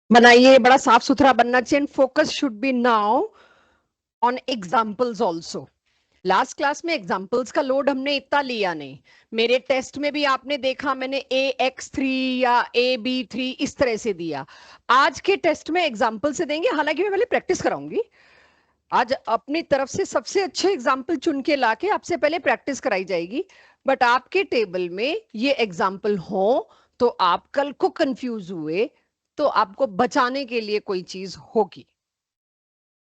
बनाइए, बड़ा साफ सुथरा बनना चाहिए। And focus should be now on examples also. Last class में एग्जाम्पल्स का लोड हमने इतना लिया नहीं। मेरे टेस्ट में भी आपने देखा, मैंने AX3 या AB3 इस तरह से दिया। आज के टेस्ट में एग्जाम्पल से देंगे, हालांकि मैं पहले प्रैक्टिस कराऊंगी। आज अपनी तरफ से सबसे अच्छे एग्जाम्पल चुन के लाके आपसे पहले प्रैक्टिस कराई जाएगी। बट आपके टेबल में ये एग्जाम्पल हो तो आप कल को कंफ्यूज हुए तो आपको बचाने के लिए कोई चीज होगी।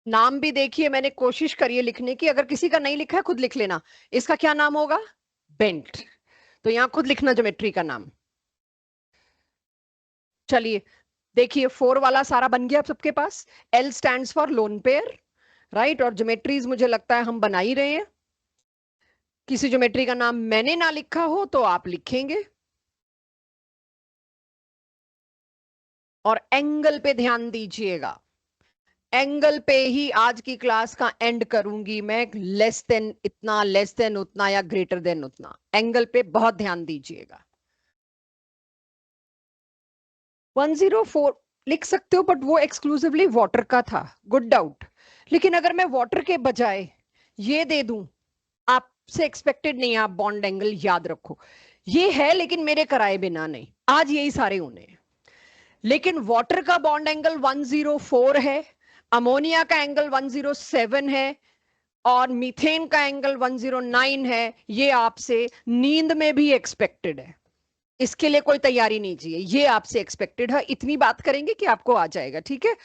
नाम भी देखिए, मैंने कोशिश करी है लिखने की। अगर किसी का नहीं लिखा है खुद लिख लेना। इसका क्या नाम होगा? बेंट। तो यहां खुद लिखना ज्योमेट्री का नाम। चलिए देखिए, 4 वाला सारा बन गया सबके पास। L stands for lone pair, right. और ज्योमेट्रीज मुझे लगता है हम बना ही रहे हैं। किसी ज्योमेट्री का नाम मैंने ना लिखा हो तो आप लिखेंगे। और एंगल पे ध्यान दीजिएगा। एंगल पे ही आज की क्लास का एंड करूंगी मैं। लेस देन इतना, लेस देन उतना या ग्रेटर देन उतना, एंगल पे बहुत ध्यान दीजिएगा। 104 लिख सकते हो, बट वो एक्सक्लूसिवली वाटर का था। Good doubt. लेकिन अगर मैं वाटर के बजाय ये दे दूं, आपसे एक्सपेक्टेड नहीं है आप बॉन्ड एंगल याद रखो। ये है लेकिन मेरे कराए बिना नहीं, आज यही सारे होने हैं। लेकिन वाटर का बॉन्ड एंगल 104 है, अमोनिया का एंगल 107 है, और मीथेन का एंगल 109 है। ये आपसे नींद में भी एक्सपेक्टेड है। इसके लिए कोई तैयारी नहीं चाहिए, ये आपसे एक्सपेक्टेड है। इतनी बात करेंगे कि आपको आ जाएगा। ठीक है,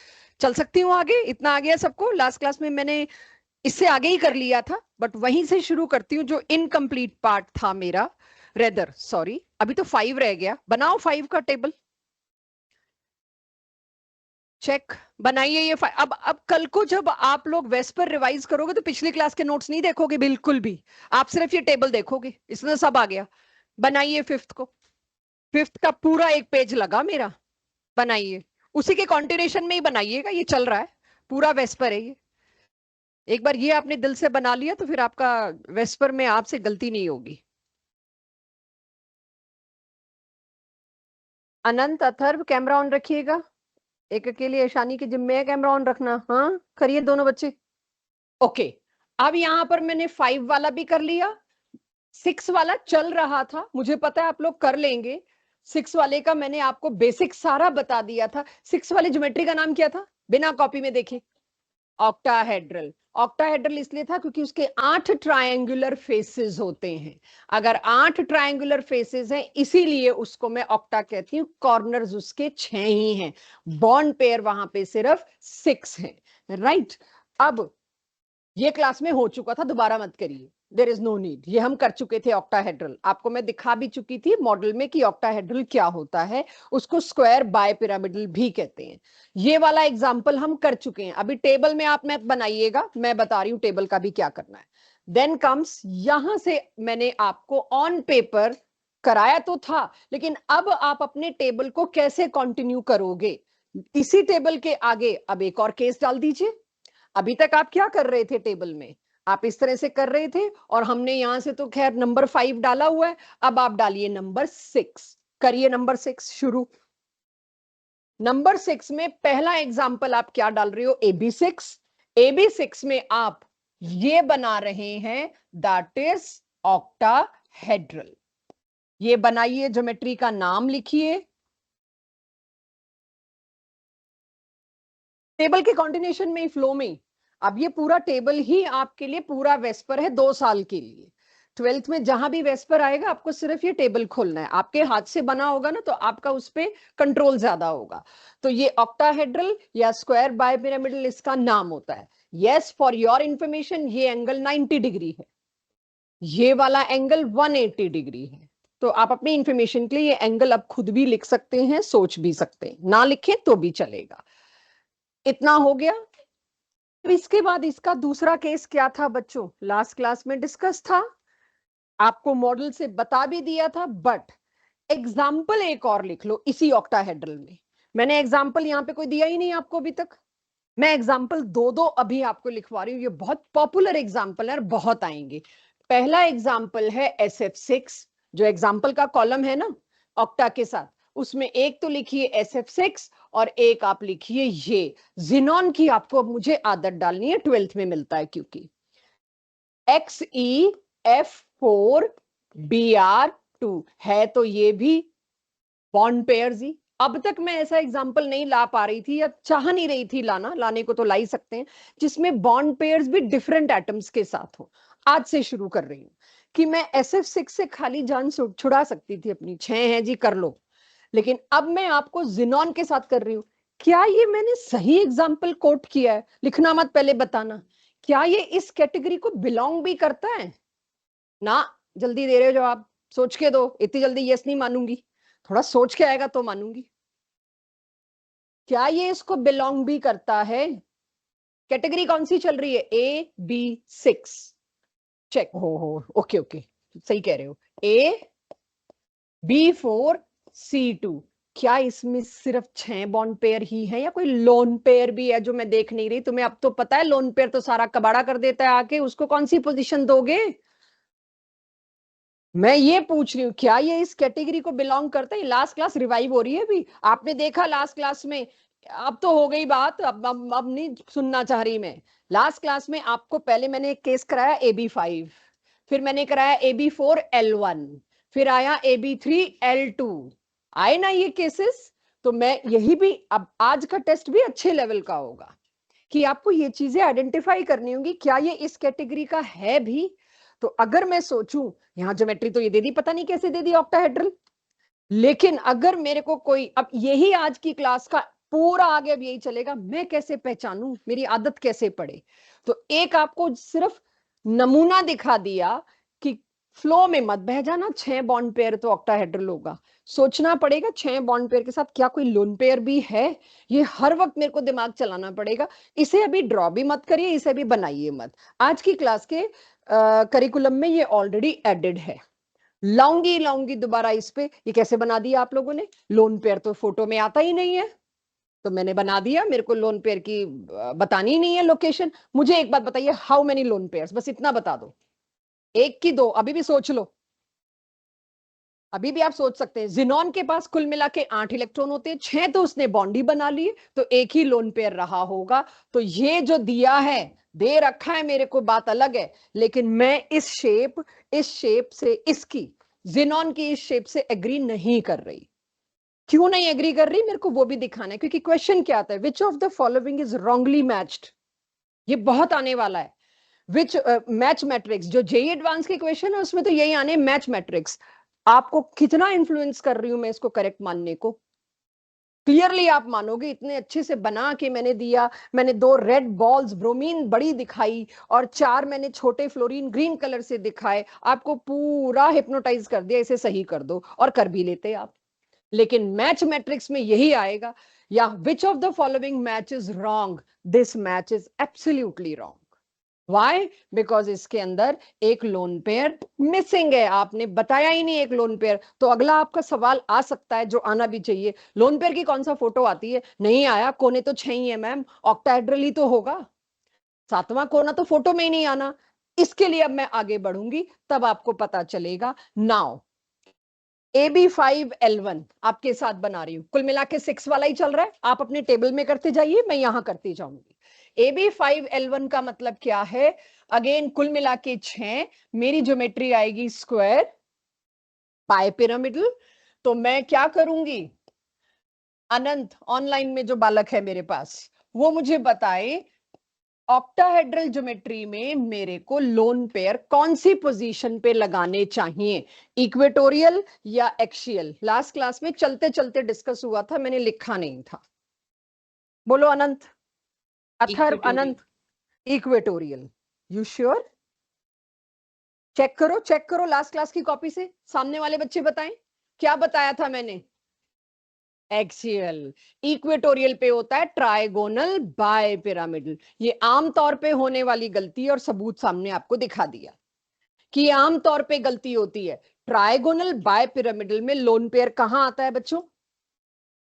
चल सकती हूँ आगे? इतना आ गया सबको? लास्ट क्लास में मैंने इससे आगे ही कर लिया था, बट वहीं से शुरू करती हूँ जो इनकम्प्लीट पार्ट था मेरा। रेदर सॉरी, अभी तो 5 रह गया। बनाओ 5 का टेबल। चेक। बनाइए ये अब कल को जब आप लोग वेस्पर रिवाइज करोगे तो पिछली क्लास के नोट्स नहीं देखोगे बिल्कुल भी। आप सिर्फ ये टेबल देखोगे, इसमें सब आ गया। बनाइए 5th को। 5th का पूरा एक पेज लगा मेरा। बनाइए, उसी के कॉन्टिन्यूएशन में ही बनाइएगा, ये चल रहा है। पूरा वेस्पर है ये। एक बार ये आपने दिल से बना लिया तो फिर आपका वेस्पर में आपसे गलती नहीं होगी। अनंत, अथर्व, कैमरा ऑन रखिएगा। एक अकेली ईशानी के जिम्मे है कैमरा ऑन रखना। हाँ करिए दोनों बच्चे। ओके। अब यहां पर मैंने 5 वाला भी कर लिया। 6 वाला चल रहा था, मुझे पता है आप लोग कर लेंगे। 6 वाले का मैंने आपको बेसिक सारा बता दिया था। 6 वाले ज्योमेट्री का नाम क्या था? बिना कॉपी में देखे, ऑक्टाहेड्रल। ऑक्टाहेड्रल इसलिए था क्योंकि उसके 8 ट्रायंगुलर फेसेस होते हैं। अगर 8 ट्रायंगुलर फेसेस हैं इसीलिए उसको मैं ऑक्टा कहती हूँ। कॉर्नर्स उसके 6 ही हैं, बॉन्ड पेयर वहां पे सिर्फ 6 हैं, राइट। अब ये क्लास में हो चुका था, दोबारा मत करिए, देयर इज नो नीड। ये हम कर चुके थे ऑक्टाहेड्रल, आपको मैं दिखा भी चुकी थी मॉडल में कि ऑक्टाहेड्रल क्या होता है। उसको स्क्वायर बाय पिरामिडल भी कहते हैं। ये वाला एग्जांपल हम कर चुके हैं। अभी टेबल में आप मैथ बनाइएगा, मैं बता रही हूं टेबल का भी क्या करना है। देन कम्स, यहां से मैंने आपको ऑन पेपर कराया तो था, लेकिन अब आप अपने टेबल को कैसे कंटिन्यू करोगे? इसी टेबल के आगे अब एक और केस डाल दीजिए। अभी तक आप क्या कर रहे थे टेबल में? आप इस तरह से कर रहे थे, और हमने यहां से तो खैर नंबर 5 डाला हुआ है। अब आप डालिए नंबर 6। करिए नंबर 6 शुरू। नंबर 6 में पहला एग्जाम्पल आप क्या डाल रहे हो? AB6। AB6 में आप ये बना रहे हैं, दैट इज ऑक्टाहेड्रल। ये बनाइए, ज्योमेट्री का नाम लिखिए। टेबल के कॉन्टिन्यूशन में, फ्लो में। अब ये पूरा टेबल ही आपके लिए पूरा वेस्पर है 2 साल के लिए। 12th में जहां भी वेस्पर आएगा आपको सिर्फ ये टेबल खोलना है। आपके हाथ से बना होगा ना तो आपका उस पर कंट्रोल ज्यादा होगा। तो ये ऑक्टाहेड्रल या स्क्वायर बाय पिरामिडल इसका नाम होता है। यस, फॉर योर इंफॉर्मेशन ये एंगल 90 डिग्री है, ये वाला एंगल 180 डिग्री है। तो आप अपनी इंफॉर्मेशन के लिए ये एंगल अब खुद भी लिख सकते हैं, सोच भी सकते हैं, ना लिखें तो भी चलेगा। इतना हो गया। इसके बाद इसका दूसरा केस क्या था बच्चों? लास्ट क्लास में डिस्कस था, आपको मॉडल से बता भी दिया था, बट एग्जाम्पल एक और लिख लो इसी ऑक्टाहेड्रल में। मैंने एग्जाम्पल यहाँ पे कोई दिया ही नहीं आपको अभी तक। मैं एग्जाम्पल दो दो अभी आपको लिखवा रही हूँ। ये बहुत पॉपुलर एग्जाम्पल है और बहुत आएंगे। पहला एग्जाम्पल है SF6, जो एग्जाम्पल का कॉलम है ना ऑक्टा के साथ, उसमें एक तो लिखिए SF6 और एक आप लिखिए ये जिनॉन की। आपको अब मुझे आदत डालनी है, 12th में मिलता है क्योंकि XeF4Br2 है, तो ये भी बॉन्ड पेयर्स ही। अब तक मैं ऐसा एग्जांपल नहीं ला पा रही थी या चाह नहीं रही थी लाना, लाने को तो ला ही सकते हैं, जिसमें बॉन्ड पेयर्स भी डिफरेंट एटम्स के साथ हो। आज से शुरू कर रही हूं कि मैं SF6 से खाली जान छुड़ा सकती थी अपनी, 6 है जी कर लो, लेकिन अब मैं आपको जिनॉन के साथ कर रही हूं। क्या ये मैंने सही एग्जाम्पल कोट किया है? लिखना मत, पहले बताना क्या ये इस कैटेगरी को बिलोंग भी करता है ना? जल्दी दे रहे हो जवाब, सोच के दो, इतनी जल्दी यस नहीं मानूंगी, थोड़ा सोच के आएगा तो मानूंगी। क्या ये इसको बिलोंग भी करता है? कैटेगरी कौन सी चल रही है? AB6 check. हो ओके ओके, सही कह रहे हो। AB4C2, क्या इसमें सिर्फ 6 बॉन्ड पेयर ही है या कोई लोन पेयर भी है जो मैं देख नहीं रही? तुम्हें अब तो पता है लोन पेयर तो सारा कबाड़ा कर देता है आके, उसको कौन सी पोजीशन दोगे? मैं ये पूछ रही हूँ क्या ये इस कैटेगरी को बिलोंग करता है? लास्ट क्लास रिवाइव हो रही है अभी, आपने देखा लास्ट क्लास में। अब तो हो गई बात, अब नहीं सुनना चाह रही मैं। लास्ट क्लास में आपको पहले मैंने एक केस कराया AB5, फिर मैंने कराया AB4L1, फिर आया AB3L2, आए ना ये केसेस? तो मैं यही भी, अब आज का टेस्ट भी अच्छे लेवल का होगा कि आपको ये चीजें आइडेंटिफाई करनी होंगी, क्या ये इस कैटेगरी का है भी? तो अगर मैं सोचूं, यहां ज्योमेट्री तो ये दे दी, पता नहीं कैसे दे दी ऑक्टाहेड्रल, लेकिन अगर मेरे को कोई, अब यही आज की क्लास का पूरा आगे अब यही चलेगा, मैं कैसे पहचानूं, मेरी आदत कैसे पड़े? तो एक आपको सिर्फ नमूना दिखा दिया कि फ्लो में मत बह जाना, 6 बॉन्ड पेयर तो ऑक्टाहेड्रल होगा, सोचना पड़ेगा 6 बॉन्ड पेयर के साथ क्या कोई लोन पेयर भी है, ये हर वक्त मेरे को दिमाग चलाना पड़ेगा। इसे अभी ड्रॉ भी मत करिए, इसे अभी बनाइए मत, आज की क्लास के करिकुलम में ये ऑलरेडी एडेड है। लाऊंगी दोबारा इस पे, ये कैसे बना दिया आप लोगों ने? लोन पेयर तो फोटो में आता ही नहीं है, तो मैंने बना दिया, मेरे को लोन पेयर की बतानी ही नहीं है लोकेशन। मुझे एक बात बताइए, हाउ मेनी लोन पेयर्स, बस इतना बता दो, एक की दो? अभी भी सोच लो, अभी भी आप सोच सकते हैं। जिनॉन के पास कुल मिला के 8 इलेक्ट्रॉन होते हैं, 6 तो उसने बॉन्ड ही बना लिए, तो एक ही लोन पेयर रहा होगा। तो ये जो दिया है, दे रखा है मेरे को, बात अलग है, लेकिन मैं इस शेप से, इसकी जिनॉन की इस शेप से एग्री नहीं कर रही। क्यों नहीं एग्री कर रही, मेरे को वो भी दिखाना है, क्योंकि क्वेश्चन क्या आता है, which of the following is wrongly matched, ये बहुत आने वाला है। विच मैच मैट्रिक्स, जो जेई एडवांस के क्वेश्चन है उसमें तो यही आने, मैच मैट्रिक्स। आपको कितना इन्फ्लुएंस कर रही हूं मैं इसको करेक्ट मानने को? क्लियरली आप मानोगे, इतने अच्छे से बना के मैंने दिया। मैंने 2 रेड बॉल्स ब्रोमीन बड़ी दिखाई और 4 मैंने छोटे फ्लोरीन ग्रीन कलर से दिखाए, आपको पूरा हिप्नोटाइज कर दिया, इसे सही कर दो, और कर भी लेते आप। लेकिन मैच मैट्रिक्स में यही आएगा, या which of the following match is wrong, this match is absolutely wrong. Why? Because इसके अंदर एक लोन पेयर मिसिंग है, आपने बताया ही नहीं एक लोन पेयर। तो अगला आपका सवाल आ सकता है, जो आना भी चाहिए, लोन पेयर की कौन सा फोटो आती है? नहीं आया, कोने तो 6 ही है मैम, ऑक्टाहेड्रल ही तो होगा, 7वां कोना तो फोटो में ही नहीं आना। इसके लिए अब मैं आगे बढ़ूंगी, तब आपको पता चलेगा। नाउ AB5L1 आपके साथ बना रही हूं, कुल मिला के 6 वाला ही चल रहा है, आप अपने टेबल में करते जाइए, मैं यहां करती जाऊंगी। AB5L1 का मतलब क्या है? अगेन कुल मिला के 6, मेरी ज्योमेट्री आएगी स्क्वायर पाई पिरामिडल। तो मैं क्या करूंगी, अनंत ऑनलाइन में जो बालक है मेरे पास, वो मुझे बताए ऑक्टाहेड्रल ज्योमेट्री में मेरे को लोन पेयर कौन सी पोजीशन पे लगाने चाहिए, इक्वेटोरियल या एक्सियल? लास्ट क्लास में चलते चलते डिस्कस हुआ था, मैंने लिखा नहीं था। बोलो Anant, Atharva, Anant. Equatorial, you sure? Check करो लास्ट क्लास की कॉपी से, सामने वाले बच्चे बताएं क्या बताया था मैंने। एक्सियल। इक्वेटोरियल पे होता है ट्राइगोनल बाय पिरामिडल। ये आमतौर पे होने वाली गलती और सबूत सामने आपको दिखा दिया कि आमतौर पे गलती होती है। ट्राइगोनल बाय पिरामिडल में लोन पेयर कहां आता है बच्चों?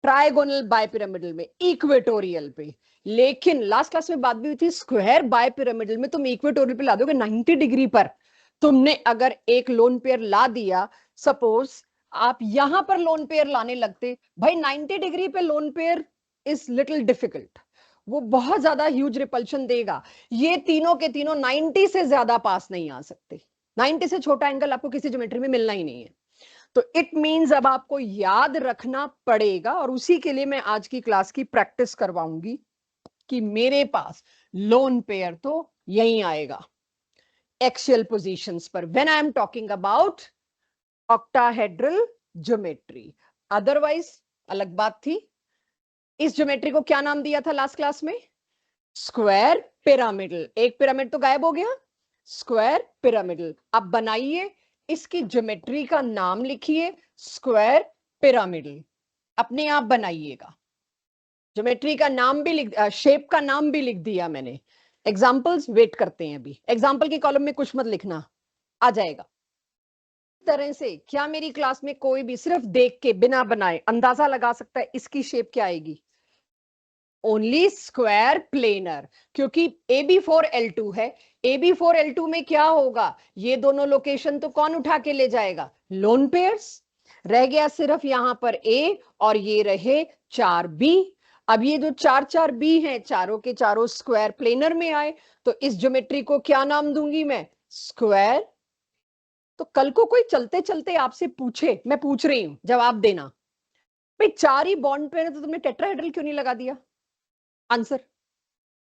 ट्राइगोनल बाय पिरामिडल में, इक्वेटोरियल पे। लेकिन लास्ट क्लास में बात भी हुई थी, स्क्वायर बाय पिरामिडल में तुम इक्वेटोरियल पे ला दोगे 90 डिग्री पर। तुमने अगर एक लोन पेयर ला दिया, सपोज आप यहां पर लोन पेयर लाने लगते, भाई 90 डिग्री पे lone pair is little difficult, वो बहुत ज्यादा ह्यूज रिपल्शन देगा। ये तीनों के तीनों 90 से ज्यादा पास नहीं आ सकते, 90 से छोटा एंगल आपको किसी ज्योमेट्री में मिलना ही नहीं है। तो इट मींस अब आपको याद रखना पड़ेगा, और उसी के लिए मैं आज की क्लास की प्रैक्टिस करवाऊंगी कि मेरे पास लोन पेयर तो यही आएगा एक्सियल पोजीशंस पर, when I am talking about octahedral geometry. Otherwise अलग बात थी। इस ज्योमेट्री को क्या नाम दिया था लास्ट क्लास में? Square pyramidal. एक पिरामिड तो गायब हो गया, स्क्वायर पिरामिडल। अब बनाइए, इसकी ज्योमेट्री का नाम लिखिए स्क्वायर पिरामिडल, अपने आप बनाइएगा। ज्योमेट्री का नाम भी लिख, शेप का नाम भी लिख दिया मैंने। एग्जांपल्स वेट करते हैं अभी, एग्जांपल की कॉलम में कुछ मत लिखना, आ जाएगा। इस तरह से क्या मेरी क्लास में कोई भी सिर्फ देख के बिना बनाए अंदाजा लगा सकता है इसकी शेप क्या आएगी? ओनली स्क्वायर प्लेनर, क्योंकि AB4L2 है। AB4L2 में क्या होगा? ये दोनों लोकेशन तो कौन उठा के ले जाएगा? Lone pairs. रह गया सिर्फ यहां पर A और ये रहे 4B। अब ये जो 4 B हैं, चारों के चारों स्क्वायर प्लेनर में आए, तो इस ज्योमेट्री को क्या नाम दूंगी मैं? स्क्वायर। तो कल को कोई चलते चलते आपसे पूछे, मैं पूछ रही हूं, जवाब देना, भाई 4 ही बॉन्ड पे है तो तुमने टेट्राहेड्रल क्यों नहीं लगा दिया? आंसर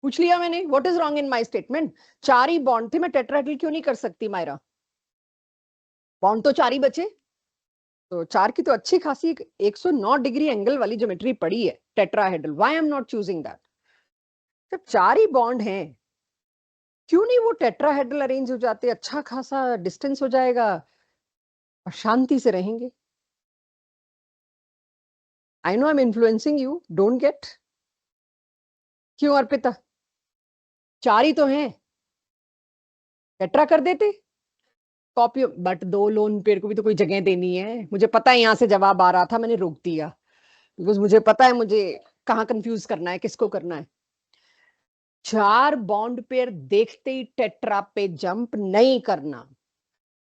पूछ लिया मैंने, what is wrong in my statement? 4 he bond थे, मैं टेट्राहेड्रल क्यों नहीं कर सकती मायरा? बॉन्ड तो 4 ही बचे, तो 4 की तो अच्छी खासी 109 डिग्री एंगल वाली ज्योमेट्री पड़ी है tetrahedral. Why I am not choosing that? जब 4 ही बॉन्ड हैं, क्यों नहीं वो टेट्राहेड्रल अरेंज हो जाते, अच्छा खासा डिस्टेंस हो जाएगा और शांति से रहेंगे। I know I am influencing you, don't get. क्यों अर्पिता? 4 ही तो हैं, टेट्रा कर देते कॉपी। बट 2 लोन पेयर को भी तो कोई जगह देनी है। मुझे पता है यहां से जवाब आ रहा था, मैंने रोक दिया, बिकॉज मुझे पता है मुझे कहाँ कंफ्यूज करना है, किसको करना है। 4 बॉन्ड पेयर देखते ही टेट्रा पे जंप नहीं करना।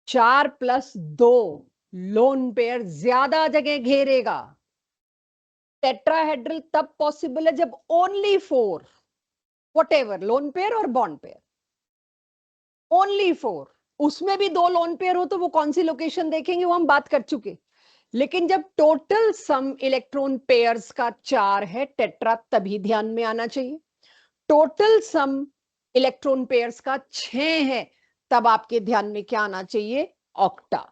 4+2 लोन पेयर ज्यादा जगह घेरेगा। टेट्राहेड्रल तब पॉसिबल है जब ओनली 4, व्हाटएवर लोन पेयर और बॉन्ड पेयर, ओनली 4। उसमें भी 2 लोन पेयर हो तो वो कौन सी लोकेशन देखेंगे, वो हम बात कर चुके। लेकिन जब टोटल सम इलेक्ट्रॉन पेयर्स का 4 है, टेट्रा तभी ध्यान में आना चाहिए। टोटल सम इलेक्ट्रॉन पेयर्स का 6 है, तब आपके ध्यान में क्या आना चाहिए? ऑक्टा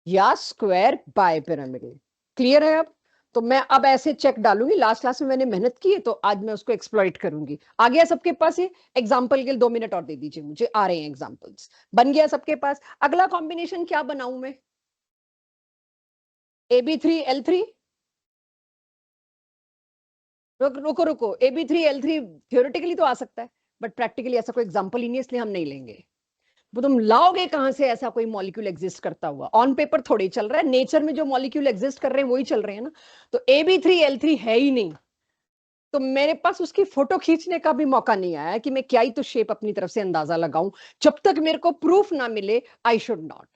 या स्क्वायर बाइपिरामिडल। क्लियर है? अब तो मैं अब ऐसे चेक डालूंगी, लास्ट क्लास में मैंने मेहनत की है तो आज मैं उसको एक्सप्लॉइट करूंगी। आ गया सबके पास ये? एग्जाम्पल के लिए 2 मिनट और दे दीजिए मुझे, आ रहे हैं एग्जाम्पल्स। बन गया सबके पास? अगला कॉम्बिनेशन क्या बनाऊं मैं? AB3L3। रुको रुको, AB3L3 थियोरेटिकली तो आ सकता है, बट प्रैक्टिकली ऐसा कोई एग्जाम्पल ही नहीं, इसलिए हम नहीं लेंगे। वो तुम लाओगे कहां से ऐसा कोई मॉलिक्यूल एग्जिस्ट करता हुआ? ऑन पेपर थोड़ी चल रहा है, नेचर में जो मॉलिक्यूल एग्जिस्ट कर रहे हैं वही चल रहे हैं ना। तो AB3L3 है ही नहीं, तो मेरे पास उसकी फोटो खींचने का भी मौका नहीं आया कि मैं क्या ही तो शेप अपनी तरफ से अंदाजा लगाऊं। जब तक मेरे को प्रूफ ना मिले आई शुड नॉट।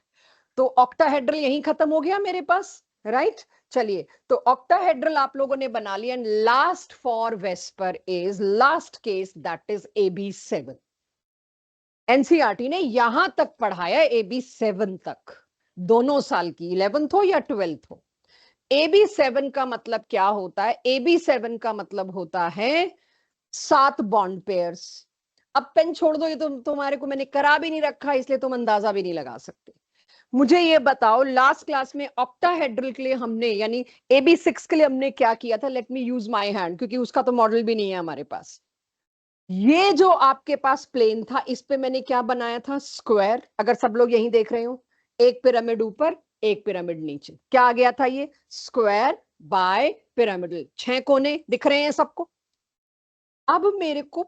तो ऑक्टाहेड्रल यहीं खत्म हो गया मेरे पास, राइट? चलिए, तो ऑक्टाहेड्रल आप लोगों ने बना लिया। And last for VSEPR is last case, that is AB7। NCERT ने यहां तक पढ़ाया AB7 तक, दोनों साल की, 11th हो या 12th हो। AB7 का मतलब क्या होता है? AB7 का मतलब होता है 7 बॉन्ड पेयर्स। अब पेन छोड़ दो, ये तो तुम्हारे को मैंने करा भी नहीं रखा, इसलिए तुम अंदाजा भी नहीं लगा सकते। मुझे ये बताओ, लास्ट क्लास में ऑक्टाहेड्रल के लिए हमने, यानी AB6 के लिए हमने क्या किया था? Let me use my hand, क्योंकि उसका तो मॉडल भी नहीं है हमारे पास। ये जो आपके पास प्लेन था, इस पे मैंने क्या बनाया था? स्क्वायर। अगर सब लोग यहीं देख रहे हो, एक पिरामिड ऊपर एक पिरामिड नीचे, क्या आ गया था? ये स्क्वायर बाय पिरामिडल। 6 कोने दिख रहे हैं सबको। अब मेरे को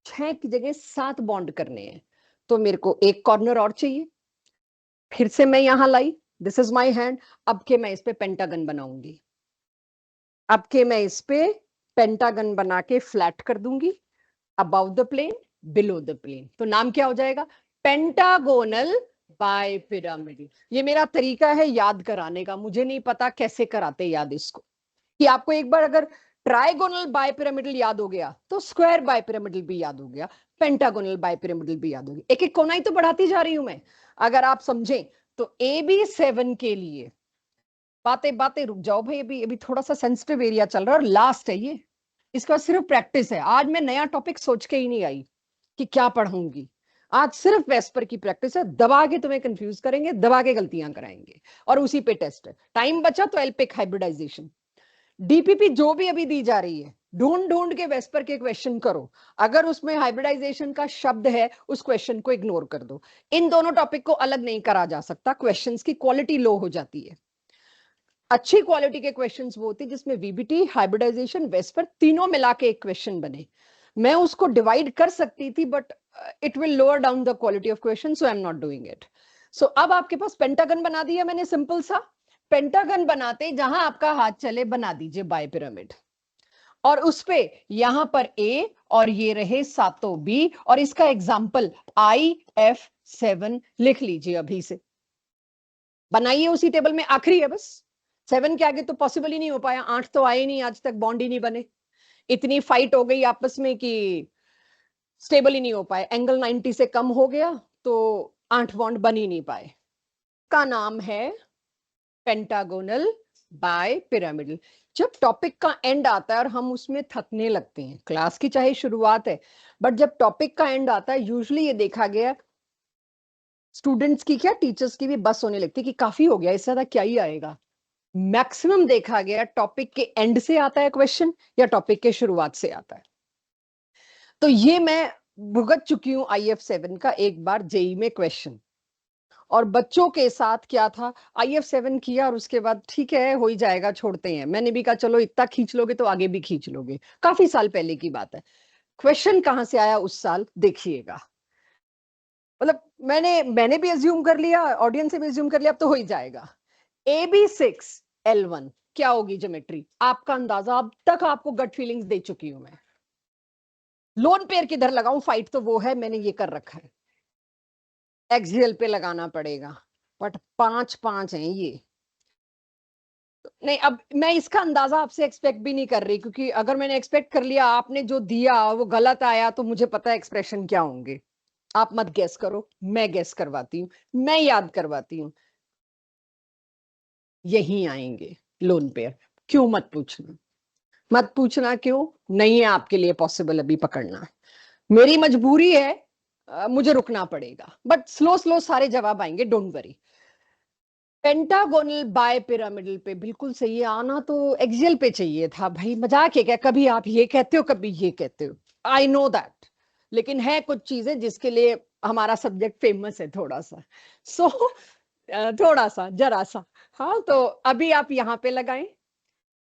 6 की जगह 7 बॉन्ड करने हैं, तो मेरे को एक कॉर्नर और चाहिए। फिर से मैं यहां लाई, दिस इज माई हैंड। अब के मैं इस पे पेंटागन बनाऊंगी, अब के मैं इस पे पेंटागन बना के फ्लैट कर दूंगी, above the plane, below the plane. तो नाम क्या हो जाएगा? Pentagonal bipyramidal. ये मेरा तरीका है याद कराने का, मुझे नहीं पता कैसे कराते याद इसको, कि आपको एक बार अगर ट्राइगोनल बाय पिरामिडल याद हो गया तो स्क्वायर बाय पिरामिडल भी याद हो गया, पेंटागोनल बाय पिरामिडल भी याद हो गया। एक एक कोना ही तो बढ़ाती जा रही हूं मैं। अगर आप समझें तो AB7 के लिए, बातें बातें रुक जाओ भाई, अभी अभी थोड़ा सा सेंसिटिव एरिया चल रहा है और लास्ट है ये, इसका सिर्फ प्रैक्टिस है। आज मैं नया टॉपिक सोच के ही नहीं आई कि क्या पढ़ाऊंगी, आज सिर्फ वेस्पर की प्रैक्टिस है। दबा के तुम्हें कंफ्यूज करेंगे, दबा के गलतियां कराएंगे, और उसी पे टेस्ट है। टाइम बचा तो एलपिक हाइब्रिडाइजेशन, डीपीपी जो भी अभी दी जा रही है, ढूंढ ढूंढ के वेस्पर के क्वेश्चन करो। अगर उसमें हाइब्रिडाइजेशन का शब्द है, उस क्वेश्चन को इग्नोर कर दो। इन दोनों टॉपिक को अलग नहीं करा जा सकता, क्वेश्चंस की क्वालिटी लो हो जाती है। अच्छी क्वालिटी के क्वेश्चंस वो होती है जिसमें वीबीटी, हाइब्रिडाइजेशन, वेस्पर तीनों मिला के एक क्वेश्चन बने। मैं उसको डिवाइड कर सकती थी, but it will lower down the quality of question, so I am not doing it. So अब आपके पास पेंटागन बना दिया मैंने, सिंपल सा। पेंटागन बनाते जहां आपका हाथ चले बना दीजिए बाय पिरामिड, और उस पे यहां पर ए और ये रहे सातों बी, और इसका एग्जाम्पल IF7 लिख लीजिए अभी से। बनाइए उसी टेबल में, आखिरी है बस। 7 के आगे तो पॉसिबल ही नहीं हो पाया, 8 तो आए नहीं, आज तक बॉन्ड ही नहीं बने। इतनी फाइट हो गई आपस में कि स्टेबल ही नहीं हो पाए, एंगल 90 से कम हो गया तो 8 बॉन्ड बन ही नहीं पाए। का नाम है पेंटागोनल बाय पिरामिडल। जब टॉपिक का एंड आता है और हम उसमें थकने लगते हैं, क्लास की चाहे शुरुआत है, बट जब टॉपिक का एंड आता है, यूजुअली ये देखा गया स्टूडेंट्स की क्या टीचर्स की भी बस होने लगती है कि काफी हो गया, इससे ज्यादा क्या ही आएगा। मैक्सिमम देखा गया टॉपिक के एंड से आता है क्वेश्चन या टॉपिक के शुरुआत से आता है। तो ये मैं भुगत चुकी हूं IF7 का एक बार जेई में क्वेश्चन, और बच्चों के साथ क्या था, IF7 किया और उसके बाद ठीक है हो ही जाएगा, छोड़ते हैं। मैंने भी कहा चलो इतना खींच लोगे तो आगे भी खींच लोगे, काफी साल पहले की बात है। क्वेश्चन कहां से आया उस साल देखिएगा, मतलब मैंने भी एज्यूम कर लिया, ऑडियंस से भी एज्यूम कर लिया, अब तो हो ही जाएगा। AB6L1 क्या होगी ज्योमेट्री, आपका अंदाजा, अब तक आपको गट फीलिंग्स दे चुकी हूं मैं। लोन पेयर किधर लगाऊं, फाइट तो वो है, मैंने ये कर रखा है, एक्सियल पे लगाना पड़ेगा, बट 5-5 हैं ये। नहीं, अब मैं इसका अंदाजा आपसे एक्सपेक्ट भी नहीं कर रही, क्योंकि अगर मैंने एक्सपेक्ट कर लिया, आपने जो दिया वो गलत आया, तो मुझे पता है एक्सप्रेशन क्या होंगे। आप मत गेस करो, मैं गेस करवाती हूँ, मैं याद करवाती हूँ। यही आएंगे लोन पेयर। क्यों मत पूछना, मत पूछना क्यों नहीं है आपके लिए पॉसिबल अभी पकड़ना, मेरी मजबूरी है, मुझे रुकना पड़ेगा, बट स्लो स्लो सारे जवाब आएंगे, don't worry. Pentagonal bipyramidal पे बिल्कुल सही है, आना तो एक्सियल पे चाहिए था भाई, मजाक है क्या, कभी आप ये कहते हो कभी ये कहते हो, आई नो दैट, लेकिन है कुछ चीजें जिसके लिए हमारा सब्जेक्ट फेमस है थोड़ा सा, सो थोड़ा सा जरा सा। हाँ तो अभी आप यहाँ पे लगाएं,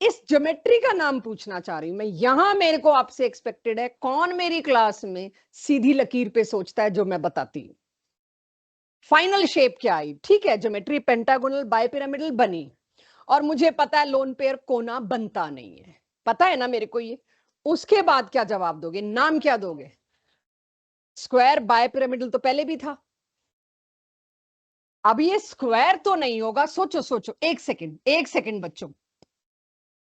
इस ज्योमेट्री का नाम पूछना चाह रही हूं मैं, यहां मेरे को आपसे एक्सपेक्टेड है, कौन मेरी क्लास में सीधी लकीर पे सोचता है जो मैं बताती हूँ। फाइनल शेप क्या आई, ठीक है, ज्योमेट्री पेंटागोनल बाय पिरामिडल बनी, और मुझे पता है लोन पेयर कोना बनता नहीं है, पता है ना मेरे को ये। उसके बाद क्या जवाब दोगे, नाम क्या दोगे, स्क्वायर बाय पिरामिडल तो पहले भी था, अब ये स्क्वायर तो नहीं होगा, सोचो सोचो, एक सेकंड बच्चों,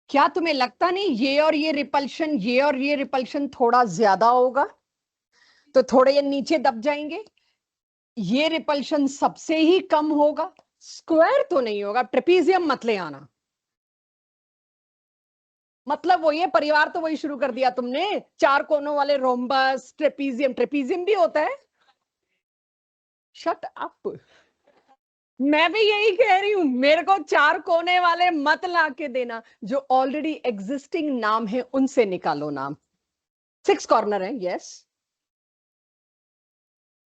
क्या तुम्हें लगता नहीं ये और ये रिपल्शन, ये और ये रिपल्शन थोड़ा ज्यादा होगा, तो थोड़े ये नीचे दब जाएंगे, ये रिपल्शन सबसे ही कम होगा, स्क्वायर तो नहीं होगा, ट्रेपीजियम मत ले आना। मतलब वो ये परिवार तो वही शुरू कर दिया तुमने, चार कोनों वाले रोम्बस, ट्रेपीजियम, ट्रेपीजियम भी होता है। शट अप, मैं भी यही कह रही हूं, मेरे को चार कोने वाले मत ला के देना, जो ऑलरेडी एग्जिस्टिंग नाम है उनसे निकालो नाम। 6 कॉर्नर है, यस।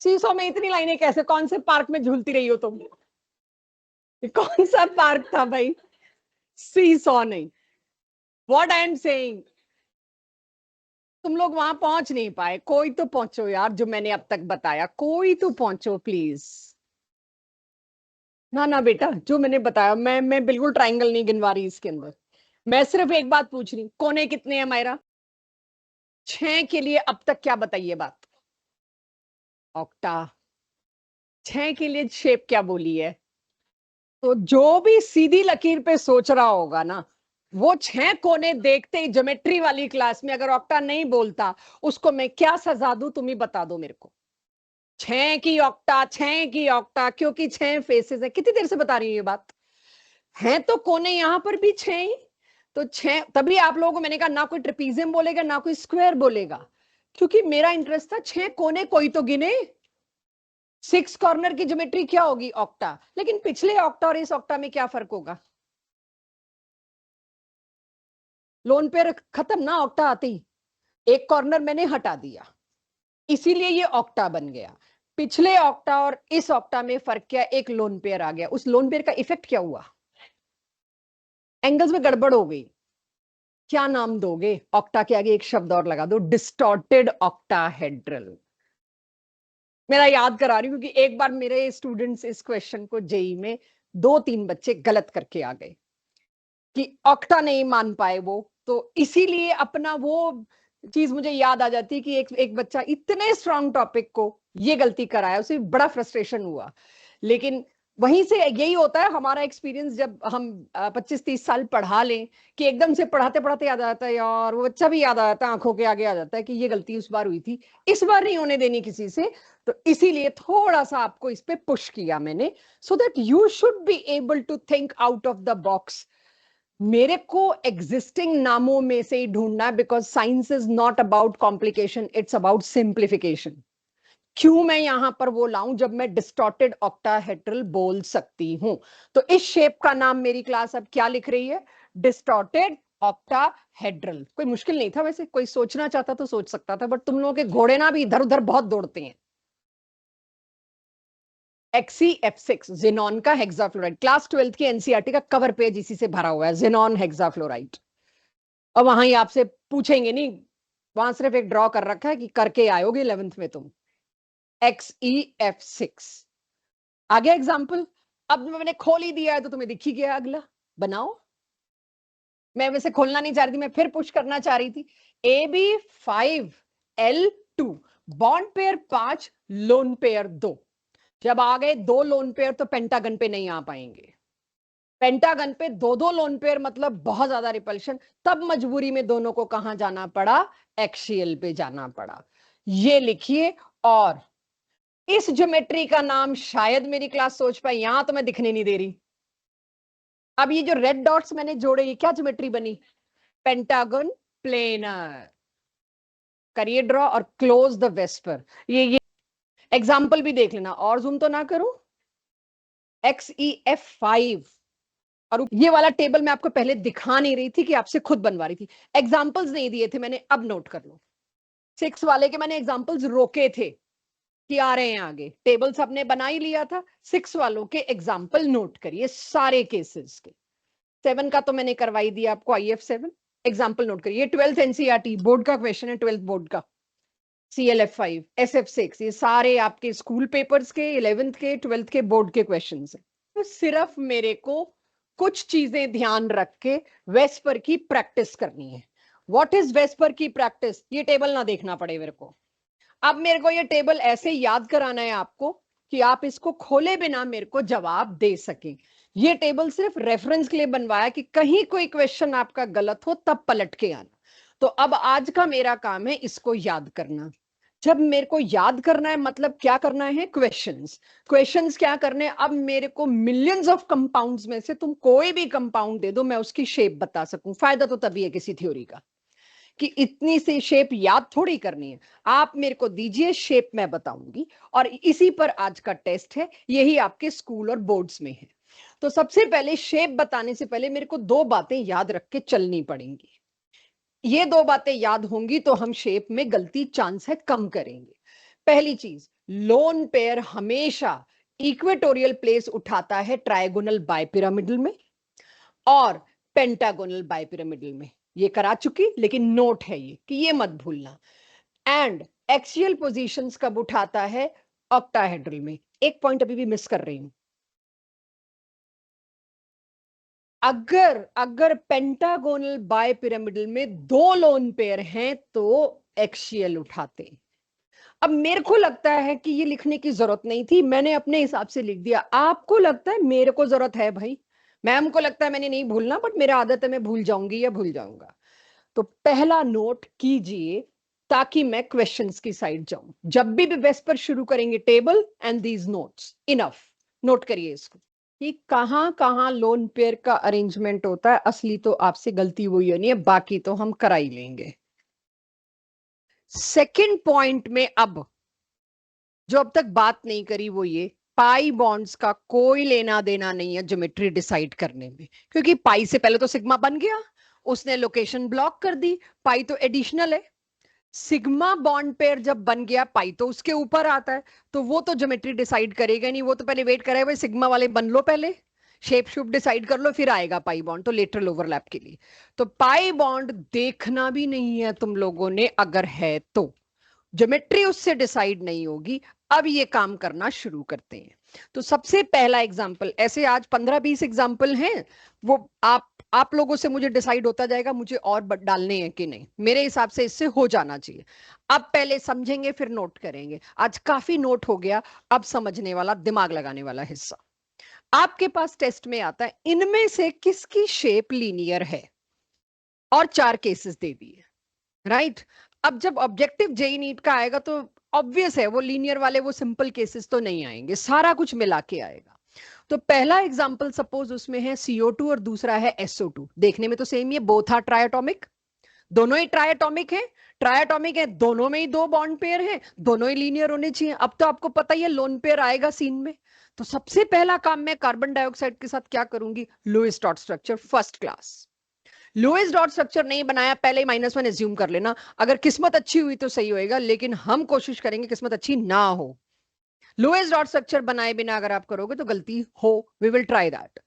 सीसो में इतनी लाइनें कैसे, कौन से पार्क में झूलती रही हो तुम, कौन सा पार्क था भाई, सीसो नहीं। व्हाट आई एम सेइंग, तुम लोग वहां पहुंच नहीं पाए, कोई तो पहुंचो यार, जो मैंने अब तक बताया, कोई तो पहुंचो प्लीज। ना ना बेटा, जो मैंने बताया, मैं बिल्कुल ट्रायंगल नहीं गिनवा रही इसके अंदर, मैं सिर्फ एक बात पूछ रही, कोने कितने हैं मायरा, 6 के लिए अब तक क्या बताइए बात, ऑक्टा, 6 के लिए शेप क्या बोली है? तो जो भी सीधी लकीर पे सोच रहा होगा ना, वो 6 कोने देखते ही ज्योमेट्री वाली क्लास में अगर ऑक्टा नहीं बोलता, उसको मैं क्या सजा दूं, तुम ही बता दो मेरे को। 6 की ऑक्टा, 6 की ऑक्टा, क्योंकि 6 फेसेस है। कितनी देर से बता रही हूँ ये बात? है तो कोने यहां पर भी 6 ही। तो 6, तभी आप लोगों को मैंने कहा ना कोई ट्रेपीजियम बोलेगा ना कोई स्क्वायर बोलेगा, क्योंकि मेरा इंटरेस्ट था 6 कोने कोई तो गिने। 6 कॉर्नर की ज्योमेट्री क्या होगी? ऑक्टा। लेकिन पिछले ऑक्टा और इस ऑक्टा में क्या फर्क होगा? लोन पेयर खत्म ना, ऑक्टा आते ही एक कॉर्नर मैंने हटा दिया, इसीलिए ये ऑक्टा बन गया। पिछले ऑक्टा और इस ऑक्टा में फर्क क्या? एक लोन पेयर आ गया। उस लोन पेयर का इफेक्ट क्या हुआ? एंगल्स में गड़बड़ हो गई। क्या नाम दोगे? ऑक्टा के आगे एक शब्द और लगा दो, डिस्टॉर्टेड ऑक्टाहेड्रल। मेरा याद करा रही हूँ क्योंकि एक बार मेरे स्टूडेंट्स इस क्वेश्चन को जेई में 2-3 बच्चे गलत करके आ गए कि ऑक्टा नहीं मान पाए वो, तो इसीलिए अपना वो चीज मुझे याद आ जाती है कि एक बच्चा इतने स्ट्रांग टॉपिक को ये गलती कराया, उसे बड़ा फ्रस्ट्रेशन हुआ। लेकिन वहीं से यही होता है हमारा एक्सपीरियंस, जब हम 25-30 साल पढ़ा लें कि एकदम से पढ़ाते पढ़ाते याद आ जाता है यार, वो बच्चा भी याद आ जाता है, आंखों के आगे आ जाता है कि ये गलती उस बार हुई थी, इस बार नहीं होने देनी किसी से। तो इसीलिए थोड़ा सा आपको इस पे पुश किया मैंने, so that you should be able to think out of the box. मेरे को एग्जिस्टिंग नामों में से ही ढूंढना है, because science is not about complication, it's about simplification. क्यों मैं यहां पर वो लाऊं जब मैं डिस्टॉर्टेड ऑक्टाहेड्रल बोल सकती हूं? तो इस शेप का नाम मेरी क्लास अब क्या लिख रही है? Distorted octahedral. कोई मुश्किल नहीं था वैसे, कोई सोचना चाहता तो सोच सकता था, बट तुम लोगों के घोड़े ना भी इधर उधर बहुत दौड़ते हैं। XeF6 जेनॉन का हेक्साफ्लोराइड, क्लास 12th के एनसीईआरटी का कवर पेज इसी से भरा हुआ है, जेनॉन हेक्साफ्लोराइड। और वहां ही आपसे पूछेंगे नहीं, वहां सिर्फ एक ड्रॉ कर रखा है कि करके आयोगे 11th में तुम। XeF6 आ गया एग्जाम्पल। अब मैंने खोल ही दिया है तो तुम्हें दिख ही गया, अगला बनाओ। मैं वैसे खोलना नहीं चाह रही थी, मैं फिर पुश करना चाह रही थी। AB5L2 bond pair 5, lone pair 2। जब आ गए 2 लोन पेयर तो पेंटागन पे नहीं आ पाएंगे। पेंटागन पे 2-2 लोन पेयर मतलब बहुत ज्यादा रिपल्शन। तब मजबूरी में दोनों को कहां जाना पड़ा? एक्सियल पे जाना पड़ा। ये लिखिए। और इस ज्योमेट्री का नाम शायद मेरी क्लास सोच पाए, यहां तो मैं दिखने नहीं दे रही। अब ये जो रेड डॉट्स मैंने जोड़े, ये क्या ज्योमेट्री बनी? Pentagon planar. करिए ड्रॉ और क्लोज द वेस्पर। ये एग्जाम्पल भी देख लेना, और जूम तो ना करूं। XeF5। और ये वाला टेबल मैं आपको पहले दिखा नहीं रही थी कि आपसे खुद बनवा रही थी, एग्जाम्पल्स नहीं दिए थे मैंने, अब नोट कर लो। 6 वाले के मैंने एग्जाम्पल्स रोके थे कि आ रहे हैं आगे, टेबल सबने बना ही लिया था। 6 वालों के एग्जाम्पल नोट करिए सारे केसेस के। 7 का तो मैंने करवाई दिया आपको, IF7 एग्जाम्पल नोट करिए। 12th एनसीईआरटी बोर्ड का क्वेश्चन है, 12th बोर्ड का। CLF5 SF6 ये सारे आपके स्कूल पेपर्स के, 11th के 12th के बोर्ड के क्वेश्चन है। तो सिर्फ मेरे को कुछ चीजें ध्यान रख के वेस्पर की प्रैक्टिस करनी है। व्हाट इज वेस्पर की प्रैक्टिस? ये टेबल ना देखना पड़े मेरे को। अब मेरे को ये टेबल ऐसे याद कराना है आपको कि आप इसको खोले बिना मेरे को जवाब दे सकें। ये टेबल सिर्फ रेफरेंस के लिए बनवाया कि कहीं कोई क्वेश्चन आपका गलत हो तब पलट के आना। तो अब आज का मेरा काम है इसको याद करना। जब मेरे को याद करना है मतलब क्या करना है? क्वेश्चंस। क्वेश्चंस क्या करने हैं? अब मेरे को मिलियंस ऑफ कंपाउंड्स में से तुम कोई भी कंपाउंड दे दो, मैं उसकी शेप बता सकूं। फायदा तो तभी है किसी थ्योरी का कि इतनी सी शेप याद थोड़ी करनी है। आप मेरे को दीजिए शेप, मैं बताऊंगी, और इसी पर आज का टेस्ट है। यही आपके स्कूल और बोर्ड्स में है। तो सबसे पहले शेप बताने से पहले मेरे को 2 बातें याद रख के चलनी पड़ेंगी। ये 2 बातें याद होंगी तो हम शेप में गलती चांस है कम करेंगे। पहली चीज, लोन पेयर हमेशा इक्वेटोरियल प्लेस उठाता है ट्रायगोनल बाइपिरामिडल में और पेंटागोनल बाइपिरामिडल में। ये करा चुकी, लेकिन नोट है ये कि ये मत भूलना। एंड एक्सियल पोजीशंस कब उठाता है? ऑक्टाहेड्रल में। एक पॉइंट अभी भी मिस कर रही हूं। अगर अगर पेंटागोनल बाइपिरामिडल में 2 लोन पेयर हैं तो एक्सियल उठाते हैं। अब मेरे को लगता है कि ये लिखने की जरूरत नहीं थी, मैंने अपने हिसाब से लिख दिया। आपको लगता है मेरे को जरूरत है भाई, मैम को लगता है मैंने नहीं भूलना, बट मेरा आदत है मैं भूल जाऊंगी या भूल जाऊंगा। तो पहला नोट कीजिए ताकि मैं क्वेश्चंस की साइड जाऊं। जब भी वेस्पर शुरू करेंगे, table and these notes enough, note करिए इसको कि कहां कहां लोन पेयर का अरेंजमेंट होता है। असली तो आपसे गलती हुई नहीं है, बाकी तो हम करा ही लेंगे। सेकंड पॉइंट में अब जो अब तक बात नहीं करी वो ये, पाई बॉन्ड्स का कोई लेना देना नहीं है ज्योमेट्री डिसाइड करने में, क्योंकि पाई से पहले तो सिग्मा बन गया, उसने लोकेशन ब्लॉक कर दी, पाई तो एडिशनल है। सिग्मा बॉन्ड पेयर जब बन गया, पाई तो उसके ऊपर आता है, तो वो तो ज्योमेट्री डिसाइड करेगा नहीं, वो तो पहले वेट करेगा भाई सिग्मा वाले बन लो, पहले शेप शुप डिसाइड कर लो, फिर आएगा पाई बॉन्ड, तो लेटरल ओवरलैप के लिए। तो पाई बॉन्ड देखना भी नहीं है तुम लोगों ने, अगर है तो ज्योमेट्री उससे डिसाइड नहीं होगी। अब ये काम करना शुरू करते हैं। तो सबसे पहला एग्जाम्पल, ऐसे आज 15-20 एग्जाम्पल हैं, वो आप लोगों से मुझे डिसाइड होता जाएगा मुझे और डालने हैं कि नहीं, मेरे हिसाब से इससे हो जाना चाहिए। अब पहले समझेंगे फिर नोट करेंगे। आज काफी नोट हो गया, अब समझने वाला दिमाग लगाने वाला हिस्सा। आपके पास टेस्ट में आता है इनमें से किसकी शेप लीनियर है, और 4 केसेस दे दिए, राइट। अब जब ऑब्जेक्टिव जेई नीट का आएगा तो ऑब्वियस है वो लीनियर वाले, वो सिंपल केसेस तो नहीं आएंगे, सारा कुछ मिला के आएगा। तो पहला एग्जांपल सपोज उसमें है CO2 और दूसरा है SO2, देखने में तो सेम ही है, बोथ आर ट्रायटोमिक, दोनों ही ट्रायटोमिक है। ट्रायटोमिक है, दोनों में ही 2 बॉन्ड पेयर है, दोनों ही लीनियर होने चाहिए। अब तो आपको पता ही है लोन पेयर आएगा सीन में। तो सबसे पहला काम मैं कार्बन डाइऑक्साइड के साथ क्या करूंगी, Lewis dot structure first class. Lewis dot structure नहीं बनाया, पहले -1 एज्यूम कर लेना, अगर किस्मत अच्छी हुई तो सही होएगा, लेकिन हम कोशिश करेंगे किस्मत अच्छी ना हो। लुईस डॉट स्ट्रक्चर बनाए बिना अगर आप करोगे तो गलती हो, वी विल ट्राई दैट।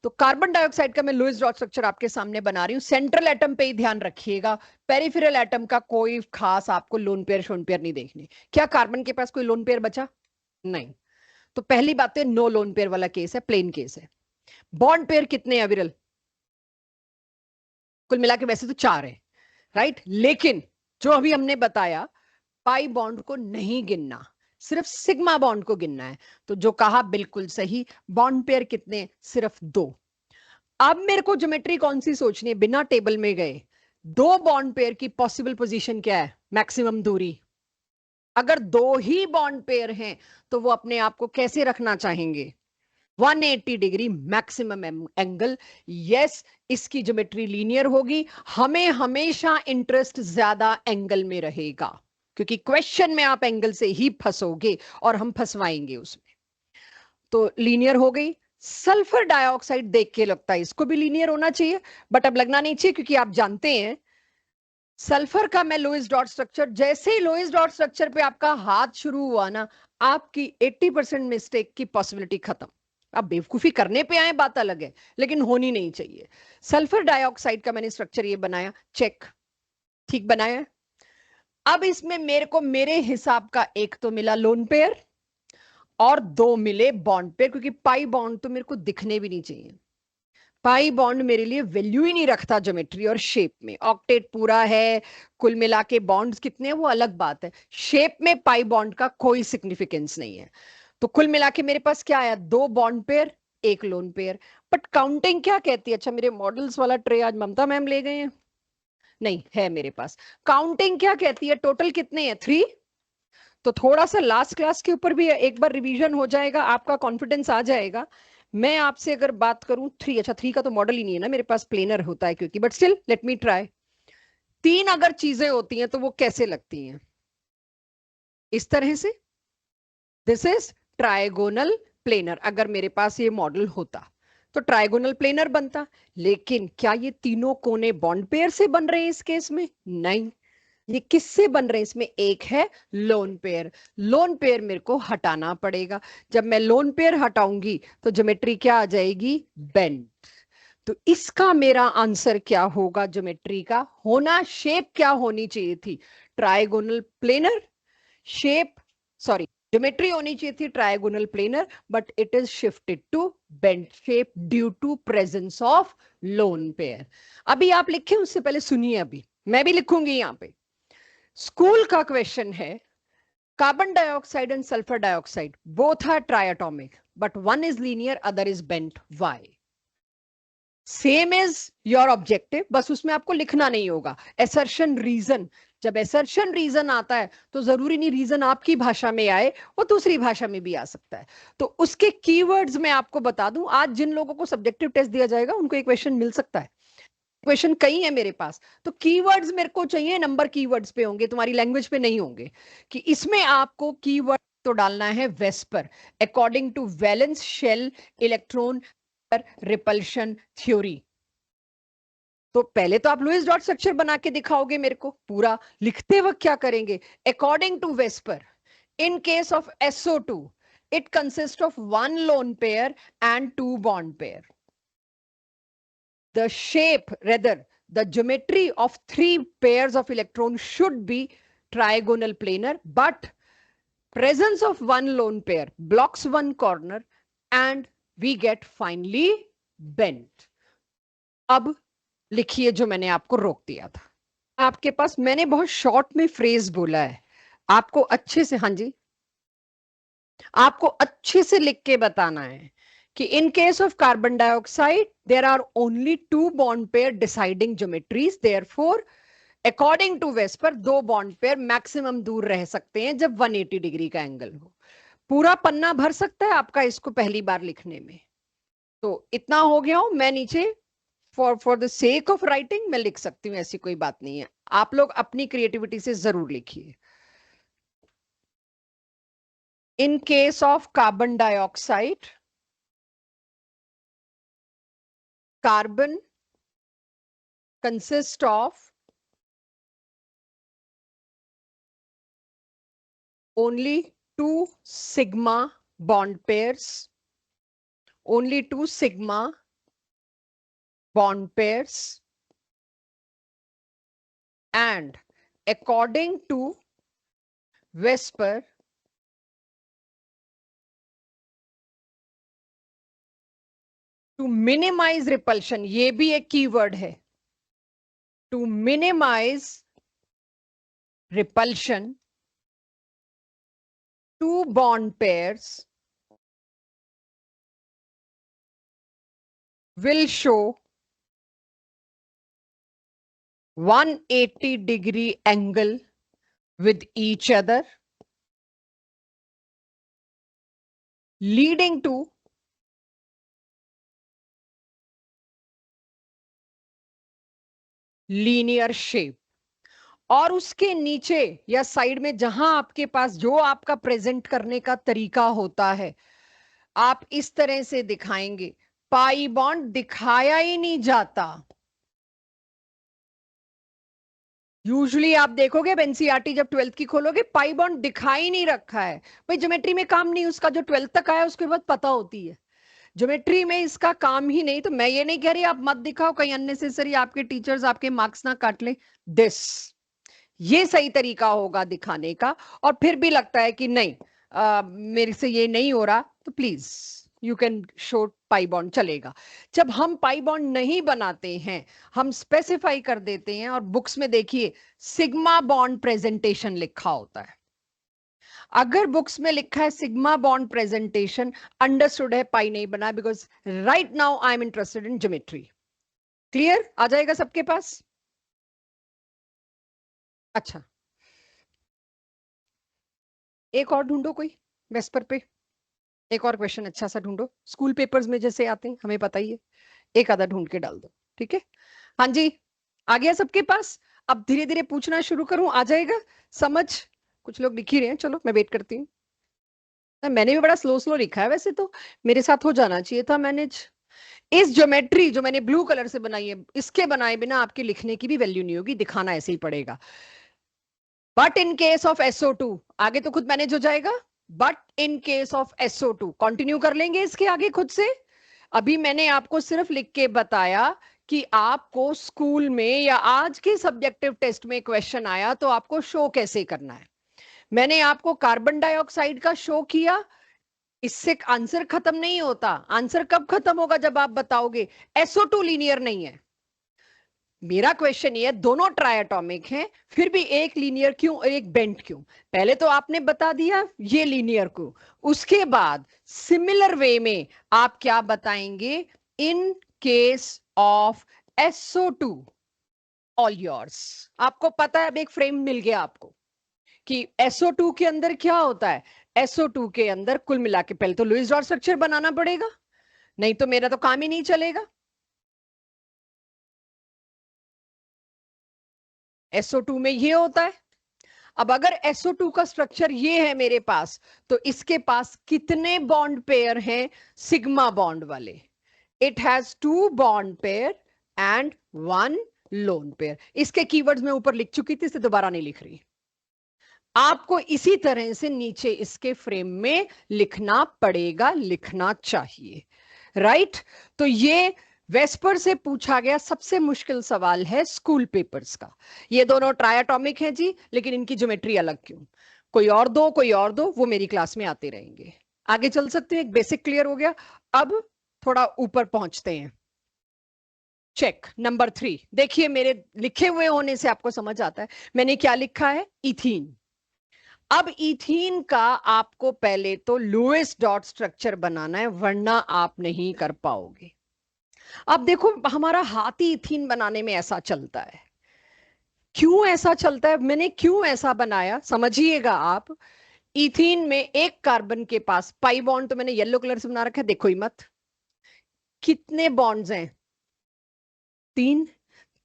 तो कार्बन डाइऑक्साइड का मैं लुईस डॉट स्ट्रक्चर आपके सामने बना रही हूं, सेंट्रल एटम पे ही ध्यान रखिएगा, पेरिफेरल एटम का कोई खास आपको लोन पेयर शोन पेयर नहीं देखने। क्या कार्बन के पास कोई लोन पेयर बचा? नहीं। तो पहली बात है नो लोन पेयर वाला केस है, प्लेन केस है। बॉन्ड पेयर कितने हैं विरल? कुल मिला के वैसे तो 4 है, राइट, लेकिन जो अभी हमने बताया पाई बॉन्ड को नहीं गिनना, सिर्फ सिग्मा बॉन्ड को गिनना है। तो जो कहा बिल्कुल सही, बॉन्ड पेयर कितने? सिर्फ 2। अब मेरे को ज्योमेट्री कौन सी सोचनी है बिना टेबल में गए? 2 बॉन्ड पेयर की पॉसिबल पोजीशन क्या है, मैक्सिमम दूरी। अगर 2 ही बॉन्ड पेयर हैं तो वो अपने आप को कैसे रखना चाहेंगे? 180 डिग्री मैक्सिमम एंगल। यस, इसकी ज्योमेट्री लीनियर होगी, हमें हमेशा इंटरेस्ट ज्यादा एंगल में रहेगा, क्योंकि क्वेश्चन में आप एंगल से ही फंसोगे और हम फंसवाएंगे उसमें। तो लीनियर हो गई। सल्फर डाइऑक्साइड देख के लगता है इसको भी लीनियर होना चाहिए, बट अब लगना नहीं चाहिए, क्योंकि आप जानते हैं सल्फर का मैं लुईस डॉट स्ट्रक्चर, जैसे ही लुईस डॉट स्ट्रक्चर पे आपका हाथ शुरू हुआ ना, आपकी 80% मिस्टेक की पॉसिबिलिटी खत्म। अब बेवकूफी करने पे आए बात अलग है, लेकिन होनी नहीं चाहिए। सल्फर डाइऑक्साइड का मैंने स्ट्रक्चर ये बनाया, चेक, ठीक बनाया। अब इसमें मेरे को मेरे हिसाब का एक तो मिला लोन पेयर और 2 मिले बॉन्ड पेयर, क्योंकि पाई बॉन्ड तो मेरे को दिखने भी नहीं चाहिए। पाई बॉन्ड मेरे लिए वैल्यू ही नहीं रखता ज्योमेट्री और शेप में। ऑक्टेट पूरा है, कुल मिला के बॉन्ड्स कितने हैं वो अलग बात है, शेप में पाई बॉन्ड का कोई सिग्निफिकेंस नहीं है। तो कुल मिला के मेरे पास क्या आया, 2 bond pair, 1 lone pair. But counting क्या कहती है? अच्छा, मेरे मॉडल्स वाला ट्रे आज ममता मैम ले गए हैं, नहीं है मेरे पास। काउंटिंग क्या कहती है, टोटल कितने हैं? 3। तो थोड़ा सा लास्ट क्लास के ऊपर भी एक बार रिवीजन हो जाएगा, आपका कॉन्फिडेंस आ जाएगा। मैं आपसे अगर बात करूं 3, अच्छा 3 का तो मॉडल ही नहीं है ना मेरे पास, प्लेनर होता है क्योंकि, but still let me try. 3 अगर चीजें होती हैं तो वो कैसे लगती हैं? इस तरह से, दिस इज ट्राइगोनल प्लेनर। अगर मेरे पास ये मॉडल होता तो ट्राइगोनल प्लेनर बनता, लेकिन क्या ये तीनों कोने बॉन्ड पेयर से बन रहे हैं इस केस में? नहीं। ये किससे बन रहे हैं? इसमें एक है लोन पेयर। लोन पेयर मेरे को हटाना पड़ेगा। जब मैं लोन पेयर हटाऊंगी तो ज्योमेट्री क्या आ जाएगी? बेंड। तो इसका मेरा आंसर क्या होगा? ज्योमेट्री का होना, शेप क्या होनी चाहिए थी? Trigonal planar. Shape, sorry, geometry होनी चाहिए थी trigonal planar, but it is shifted to bent shape due to presence of lone pair. अभी आप लिखे उससे पहले सुनिए, अभी मैं भी लिखूंगी यहां पे। स्कूल का क्वेश्चन है, Carbon dioxide and sulfur dioxide both are triatomic, but one is linear, other is bent. Why? Same is your objective, बस उसमें आपको लिखना नहीं होगा. Assertion reason, जब assertion reason आता है तो जरूरी नहीं रीजन आपकी भाषा में आए, वो दूसरी भाषा में भी आ सकता है. तो उसके कीवर्ड्स मैं आपको बता दूं, आज जिन लोगों को सब्जेक्टिव टेस्ट दिया जाएगा उनको एक क्वेश्चन मिल सकता है. क्वेश्चन कई है मेरे पास, तो कीवर्ड्स मेरे को चाहिए, नंबर कीवर्ड्स पे होंगे, तुम्हारी लैंग्वेज पे नहीं होंगे. कि इसमें आपको कीवर्ड तो डालना है VSEPR, according to valence shell electron repulsion theory. तो पहले तो आप लुईस डॉट स्ट्रक्चर बना के दिखाओगे मेरे को, पूरा लिखते वक्त क्या करेंगे? According to VSEPR, in case of SO2 it consists of one lone pair and two bond pair. The shape, rather the geometry of three pairs of electrons should be trigonal planar, but presence of one lone pair blocks one corner and we get finely bent. अब लिखिए जो मैंने आपको रोक दिया था. आपके पास मैंने बहुत शॉर्ट में फ्रेज बोला है, आपको अच्छे से, हाँ जी, आपको अच्छे से लिख के बताना है कि in case of carbon dioxide there are only two bond pair deciding geometries, therefore according to VSEPR दो बॉन्ड पेयर मैक्सिमम दूर रह सकते हैं जब 180 डिग्री का एंगल हो. पूरा पन्ना भर सकता है आपका इसको पहली बार लिखने में. तो इतना हो गया हूं मैं नीचे, for the sake of writing मैं लिख सकती हूँ, ऐसी कोई बात नहीं है. आप लोग अपनी क्रिएटिविटी से जरूर लिखिए. इन case of carbon dioxide, carbon consists of only two sigma bond pairs, only two sigma bond pairs, and according to Vesper to minimize repulsion, ये भी एक कीवर्ड है, to minimize repulsion two bond pairs will show 180 degree angle with each other, leading to linear shape. और उसके नीचे या side में जहां आपके पास जो आपका प्रेजेंट करने का तरीका होता है, आप इस तरह से दिखाएंगे. पाई बॉन्ड दिखाया ही नहीं जाता. यूजुअली आप देखोगे एनसीईआरटी जब 12th की खोलोगे, पाई बॉन्ड दिखाई नहीं रखा है. भाई ज्योमेट्री में काम नहीं उसका, जो 12th तक आया उसके बाद पता होती है. ज्योमेट्री में इसका काम ही नहीं. तो मैं ये नहीं कह रही आप मत दिखाओ, कहीं अननेसेसरी आपके टीचर्स आपके मार्क्स ना काट ले. दिस ये सही तरीका होगा दिखाने का. और फिर भी लगता है कि नहीं मेरे से ये नहीं हो रहा, तो please you can show pi bond, चलेगा. जब हम पाई बॉन्ड नहीं बनाते हैं, हम स्पेसिफाई कर देते हैं. और बुक्स में देखिए सिग्मा बॉन्ड प्रेजेंटेशन लिखा होता है. अगर बुक्स में लिखा है सिग्मा बॉन्ड प्रेजेंटेशन, अंडरस्टूड है पाई नहीं बना, because right now I am interested in geometry. Clear आ जाएगा सबके पास? अच्छा, एक और ढूंढो कोई वेस्पर पे, एक और क्वेश्चन अच्छा सा ढूंढो. स्कूल पेपर्स में जैसे आते हैं हमें पता ही है, एक आधा ढूंढ के डाल दो. ठीक है, हाँ जी, आ गया सबके पास? अब धीरे धीरे पूछना शुरू करूं, आ जाएगा समझ? कुछ लोग लिख ही रहे हैं, चलो मैं वेट करती हूँ. मैंने भी बड़ा स्लो स्लो लिखा है, वैसे तो मेरे साथ हो जाना चाहिए था मैनेज. इस ज्योमेट्री जो मैंने ब्लू कलर से बनाई है, इसके बनाए बिना आपके लिखने की भी वैल्यू नहीं होगी, दिखाना ऐसे ही पड़ेगा. But in case of SO2, आगे तो खुद मैनेज हो जाएगा. But in case of SO2 continue कर लेंगे इसके आगे खुद से. अभी मैंने आपको सिर्फ लिख के बताया कि आपको स्कूल में या आज के सब्जेक्टिव टेस्ट में क्वेश्चन आया तो आपको शो कैसे करना है. मैंने आपको कार्बन डाइऑक्साइड का शो किया. इससे आंसर खत्म नहीं होता. आंसर कब खत्म होगा? जब आप बताओगे SO2 लीनियर नहीं है. मेरा क्वेश्चन ये है, दोनों ट्रायटॉमिक हैं, फिर भी एक लीनियर क्यों और एक बेंट क्यों? पहले तो आपने बता दिया ये लीनियर को, उसके बाद सिमिलर वे में आप क्या बताएंगे? इन case of SO2 all yours. आपको पता है, अब एक फ्रेम मिल गया आपको कि SO2 के अंदर क्या होता है। SO2 के अंदर कुल मिला के पहले तो लुईस डॉट स्ट्रक्चर बनाना पड़ेगा, नहीं तो मेरा तो काम ही नहीं चलेगा। SO2 में ये होता है। अब अगर SO2 का स्ट्रक्चर ये है मेरे पास, तो इसके पास कितने बॉन्ड पेयर हैं? सिग्मा बॉन्ड वाले। It has 2 bond pair and 1 lone pair. इसके कीवर्ड्स मैं ऊपर लिख चुकी थी, इसे दोबारा नहीं लिख रही। आपको इसी तरह से नीचे इसके फ्रेम में लिखना पड़ेगा, लिखना चाहिए, राइट? तो ये वेस्पर से पूछा गया सबसे मुश्किल सवाल है स्कूल पेपर्स का। ये दोनों ट्रायटॉमिक हैं जी, लेकिन इनकी ज्योमेट्री अलग क्यों? कोई और दो, कोई और दो, वो मेरी क्लास में आते रहेंगे। आगे चल सकते हैं, एक बेसिक क्लियर हो गया। अब थोड़ा ऊपर पहुंचते हैं। चेक नंबर 3 देखिए, मेरे लिखे हुए होने से आपको समझ आता है मैंने क्या लिखा है। इथीन। अब इथीन का आपको पहले तो लुईस डॉट स्ट्रक्चर बनाना है, वरना आप नहीं कर पाओगे। अब देखो, हमारा हाथ ही इथीन बनाने में ऐसा चलता है। क्यों ऐसा चलता है, मैंने क्यों ऐसा बनाया समझिएगा आप। इथीन में एक कार्बन के पास पाई बॉन्ड, तो मैंने येलो कलर से बना रखा है, देखो ही मत। कितने बॉन्ड्स हैं? 3।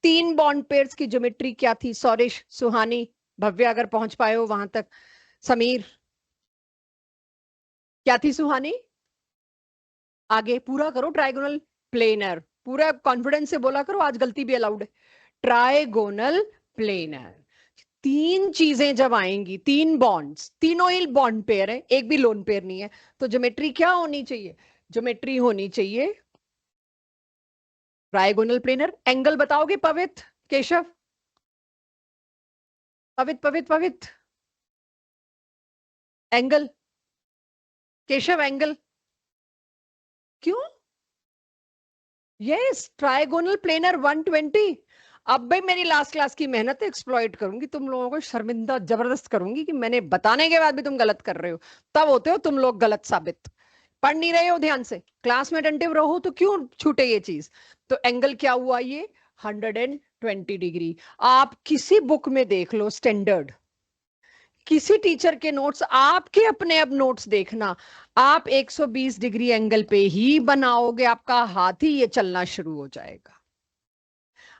3 बॉन्ड पेयर्स की ज्योमेट्री क्या थी? सौरिश, सुहानी, भव्य, अगर पहुंच पाए हो वहां तक। समीर, क्या थी सुहानी? आगे पूरा करो। ट्राइगोनल प्लेनर, पूरा कॉन्फिडेंस से बोला करो, आज गलती भी अलाउड है। Trigonal planar. 3 चीजें जब आएंगी, 3 बॉन्ड्स, तीनों ही बॉन्ड पेयर है, एक भी लोन पेयर नहीं है, तो ज्योमेट्री क्या होनी चाहिए? ज्योमेट्री होनी चाहिए ट्राइगोनल प्लेनर। एंगल बताओगे पवित्र, केशव? पवित्र एंगल, केशव एंगल। क्यों? Yes, trigonal planar 120। अब भाई मेरी लास्ट क्लास की मेहनत एक्सप्लॉइट करूंगी, तुम लोगों को शर्मिंदा जबरदस्त करूंगी कि मैंने बताने के बाद भी तुम गलत कर रहे हो। तब होते हो तुम लोग गलत साबित। पढ़ नहीं रहे हो ध्यान से, क्लास में अटेंटिव रहो, तो क्यों छूटे ये चीज? तो एंगल क्या हुआ ये? 120 डिग्री। आप किसी बुक में देख लो स्टैंडर्ड, किसी टीचर के नोट्स, आपके अपने अब नोट्स देखना, आप 120 डिग्री एंगल पे ही बनाओगे, आपका हाथ ही ये चलना शुरू हो जाएगा।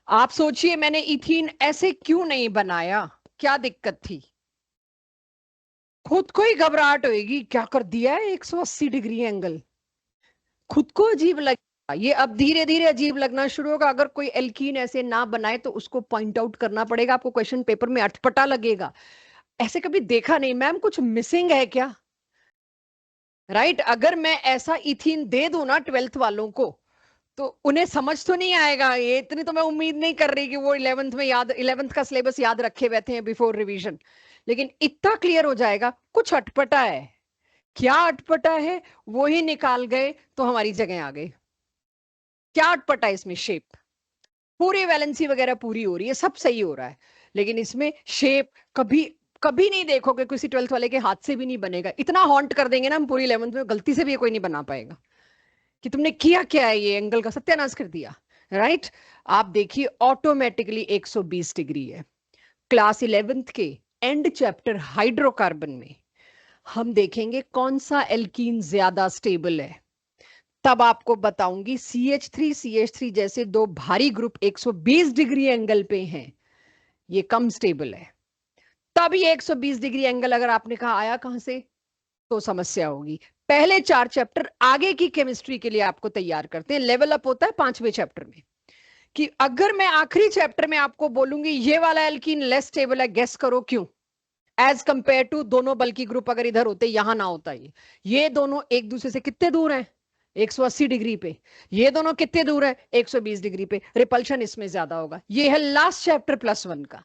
आप सोचिए, मैंने इथीन ऐसे क्यों नहीं बनाया? क्या दिक्कत थी? खुद को ही घबराहट होगी, क्या कर दिया है 180 डिग्री एंगल। खुद को अजीब लगेगा ये, अब धीरे धीरे अजीब लगना शुरू होगा। अगर कोई एल्कीन ऐसे ना बनाए तो उसको पॉइंट आउट करना पड़ेगा आपको, क्वेश्चन पेपर में अटपटा लगेगा। ऐसे कभी देखा नहीं मैम, कुछ मिसिंग है क्या? राइट? अगर मैं ऐसा इथीन दे दूं ना 12th वालों को, तो उन्हें समझ तो नहीं आएगा। ये इतनी तो मैं उम्मीद नहीं कर रही कि वो 11th में याद, 11th का सिलेबस याद रखे बैठे हैं बिफोर रिवीजन, लेकिन इतना क्लियर हो जाएगा कुछ अटपटा है। क्या अटपटा है वो ही निकाल गए तो हमारी जगह आ गई। क्या अटपटा है इसमें? शेप, पूरी वैलेंसी वगैरह पूरी हो रही है, सब सही हो रहा है, लेकिन इसमें शेप कभी कभी नहीं देखोगे, किसी 12th वाले के हाथ से भी नहीं बनेगा। इतना हॉन्ट कर देंगे ना हम पूरी 11th में, गलती से भी कोई नहीं बना पाएगा कि तुमने किया क्या है, ये एंगल का सत्यानाश कर दिया। राइट? आप देखिए, ऑटोमेटिकली 120 डिग्री है। क्लास 11th के एंड चैप्टर हाइड्रोकार्बन में हम देखेंगे कौन सा एल्कीन ज्यादा स्टेबल है, तब आपको बताऊंगी। CH3 जैसे दो भारी ग्रुप 120 डिग्री एंगल पे हैं, ये कम स्टेबल है। तब ये 120 डिग्री एंगल अगर आपने कहा आया कहां से, तो समस्या होगी। पहले 4 चैप्टर आगे की केमिस्ट्री के लिए आपको तैयार करते हैं, लेवल अप होता है 5वें चैप्टर में। कि अगर मैं आखिरी चैप्टर में आपको बोलूंगी ये वाला एल्कीन लेस स्टेबल है, गेस करो क्यों? एज कंपेयर टू दोनों बल्कि ग्रुप अगर इधर होते, यहां ना होता ये दोनों एक दूसरे से कितने दूर हैं? 180 डिग्री पे। ये दोनों कितने दूर है? 120 डिग्री पे। रिपल्शन इसमें ज्यादा होगा। ये है लास्ट चैप्टर +1 का,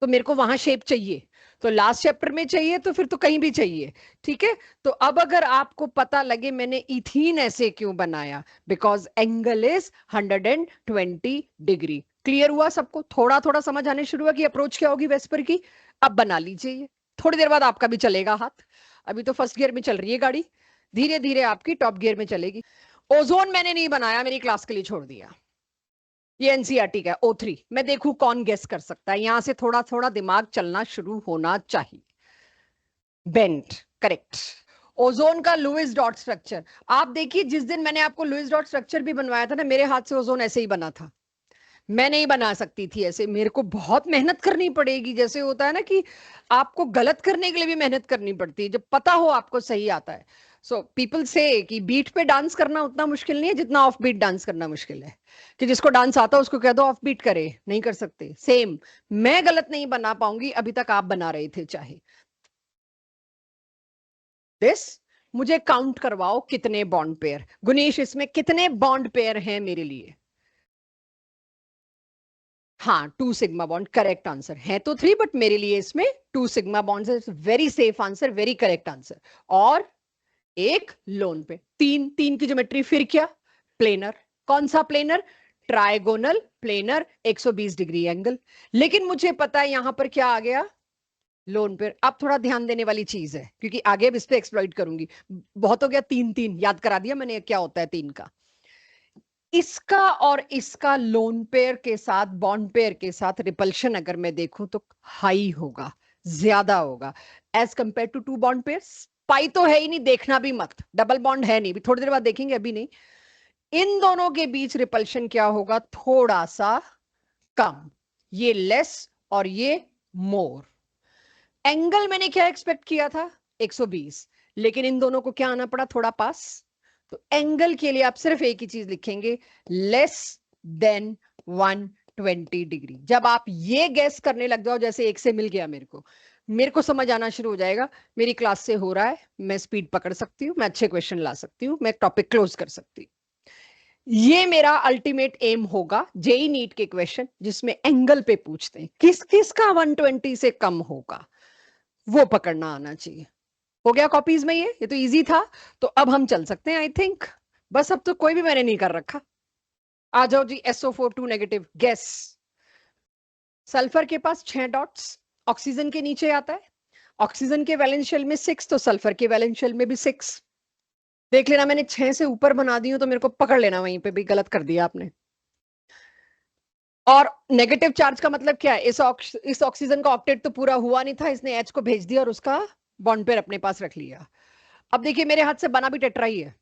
तो मेरे को वहां शेप चाहिए, तो लास्ट चैप्टर में चाहिए तो फिर तो कहीं भी चाहिए। ठीक है? तो अब अगर आपको पता लगे मैंने इथीन ऐसे क्यों बनाया, because angle is 120 degree, clear हुआ सबको? थोड़ा थोड़ा समझ आने शुरू हुआ कि अप्रोच क्या होगी वेस्पर की? अब बना लीजिए ये, थोड़ी देर बाद आपका भी चलेगा हाथ। अभी तो फर्स्ट गियर में चल रही है गाड़ी, धीरे धीरे आपकी टॉप गियर में चलेगी। ओजोन मैंने नहीं बनाया, मेरी क्लास के लिए छोड़ दिया। ये एनसीईआरटी का O3। मैं देखूं कौन गेस कर सकता है, यहां से थोड़ा थोड़ा दिमाग चलना शुरू होना चाहिए। Bent, correct. ओजोन का लुईस डॉट स्ट्रक्चर, आप देखिए जिस दिन मैंने आपको लुईस डॉट स्ट्रक्चर भी बनवाया था ना, मेरे हाथ से ओजोन ऐसे ही बना था। मैं नहीं बना सकती थी ऐसे, मेरे को बहुत मेहनत करनी पड़ेगी। जैसे होता है ना कि आपको गलत करने के लिए भी मेहनत करनी पड़ती है, जब पता हो आपको सही आता है। सो पीपल से कि बीट पे डांस करना उतना मुश्किल नहीं है जितना ऑफ बीट डांस करना मुश्किल है। कि जिसको डांस आता है उसको कह दो ऑफ बीट करे, नहीं कर सकते। सेम, मैं गलत नहीं बना पाऊंगी, अभी तक आप बना रहे थे चाहे। दिस, मुझे काउंट करवाओ कितने बॉन्ड पेयर, गुनीश इसमें कितने बॉन्ड पेयर हैं मेरे लिए? हाँ, 2 सिग्मा बॉन्ड, करेक्ट आंसर है तो 3, बट मेरे लिए इसमें 2 सिग्मा बॉन्ड है। Very safe answer, very correct answer. और एक लोन पे 3, 3 की ज्योमेट्री फिर क्या? प्लेनर। कौन सा planar? Trigonal planar, 120 degree angle. लेकिन मुझे पता है यहां पर क्या आ गया? लोन पे। अब थोड़ा ध्यान देने वाली चीज है, क्योंकि आगे अब इस पे एक्सप्लॉइट करूंगी। बहुत हो गया 3 3, याद करा दिया मैंने क्या होता है 3 का। इसका और इसका लोन पेयर के साथ, बॉन्ड पेयर के साथ रिपल्शन अगर मैं देखूं तो हाई होगा, ज्यादा होगा as compare to 2 bond pairs. Pi तो है ही नहीं, देखना भी मत, डबल बॉन्ड है नहीं, भी थोड़ी देर बाद देखेंगे, अभी नहीं। इन दोनों के बीच रिपल्शन क्या होगा? थोड़ा सा कम, ये लेस और ये मोर। एंगल मैंने क्या एक्सपेक्ट किया था? 120, लेकिन इन दोनों को क्या आना पड़ा? थोड़ा पास। तो एंगल के लिए आप सिर्फ एक ही चीज लिखेंगे, लेस देन 120 डिग्री। जब आप ये गैस करने लग जाओ, जैसे एक से मिल गया मेरे को समझ आना शुरू हो जाएगा मेरी क्लास से हो रहा है, मैं स्पीड पकड़ सकती हूँ, मैं अच्छे क्वेश्चन ला सकती हूँ, मैं टॉपिक क्लोज कर सकती हूँ। ये मेरा अल्टीमेट एम होगा जेई नीट के क्वेश्चन जिसमें एंगल पे पूछते हैं, किस किस का 120 से कम होगा, वो पकड़ना आना चाहिए। हो गया कॉपीज में? ये तो इजी था। तो अब हम चल सकते हैं आई थिंक। बस अब तो कोई भी मैंने नहीं कर रखा। आ जाओ जी, SO4 2 नेगेटिव गैस। सल्फर के पास 6 डॉट्स, ऑक्सीजन के नीचे आता है। ऑक्सीजन के वैलेंस शेल में 6, तो सल्फर के वैलेंस शेल में भी 6। देख लेना, मैंने 6 से ऊपर बना दी हूं तो मेरे को पकड़ लेना, वहीं पे भी गलत कर दिया आपने। और नेगेटिव चार्ज का मतलब क्या है? इस ऑक्सीजन का ऑक्टेट तो पूरा हुआ नहीं था, इसने H को भेज दिया और उसका बॉन्ड पेयर अपने पास रख लिया। अब देखिए मेरे हाथ से बना भी टेट्रा ही है,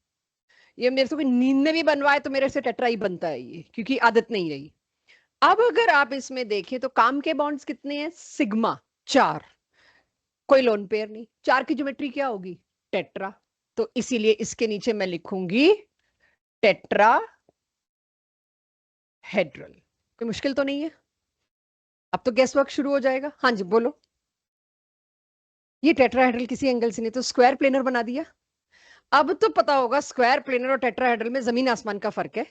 ये मेरे से नींद में भी बनवाए तो मेरे से टेट्रा ही बनता है ये, क्योंकि आदत नहीं रही। अब अगर आप इसमें देखें तो काम के बॉन्ड्स कितने हैं? सिग्मा 4, कोई लोन पेयर नहीं। 4 की ज्योमेट्री क्या होगी? टेट्रा। तो इसीलिए इसके नीचे मैं लिखूंगी टेट्रा हेड्रल। कोई मुश्किल तो नहीं है? अब तो गैस वर्क शुरू हो जाएगा। हाँ जी बोलो। ये टेट्राहेड्रल किसी एंगल से नहीं तो स्क्वायर प्लेनर बना दिया। अब तो पता होगा स्क्वायर प्लेनर और टेट्राहेड्रल में जमीन आसमान का फर्क है।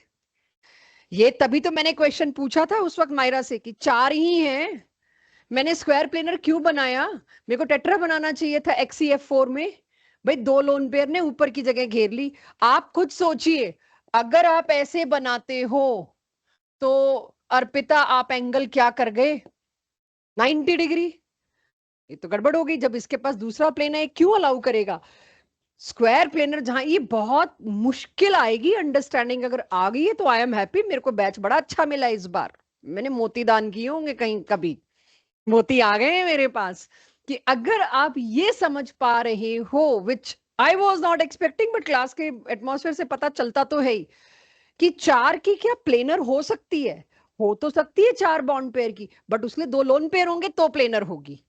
ये तभी तो मैंने क्वेश्चन पूछा था उस वक्त मायरा से कि 4 ही हैं, मैंने स्क्वायर प्लेनर क्यों बनाया? मेरे को टेट्रा बनाना चाहिए था XCF4 में। भाई 2 लोन पेयर ने ऊपर की जगह घेर ली। आप खुद सोचिए, अगर आप ऐसे बनाते हो तो अर्पिता आप एंगल क्या कर गए? 90 डिग्री। ये तो गड़बड़ हो गई, जब इसके पास दूसरा प्लेन है क्यों अलाउ करेगा? स्क्वायर प्लेनर जहां, ये बहुत मुश्किल आएगी अंडरस्टैंडिंग, अगर आ गई है तो आई एम हैप्पी। मेरे को बैच बड़ा अच्छा मिला इस बार, मैंने मोती दान किए होंगे कहीं, कभी मोती आ गए हैं मेरे पास। कि अगर आप ये समझ पा रहे हो, which I was not expecting, but class के एटमॉस्फेयर से पता चलता तो है ही, कि 4 की क्या प्लेनर हो सकती है? हो तो सकती है 4 बॉन्ड पेयर की, बट उसमें 2 लोन पेयर होंगे तो प्लेनर होगी।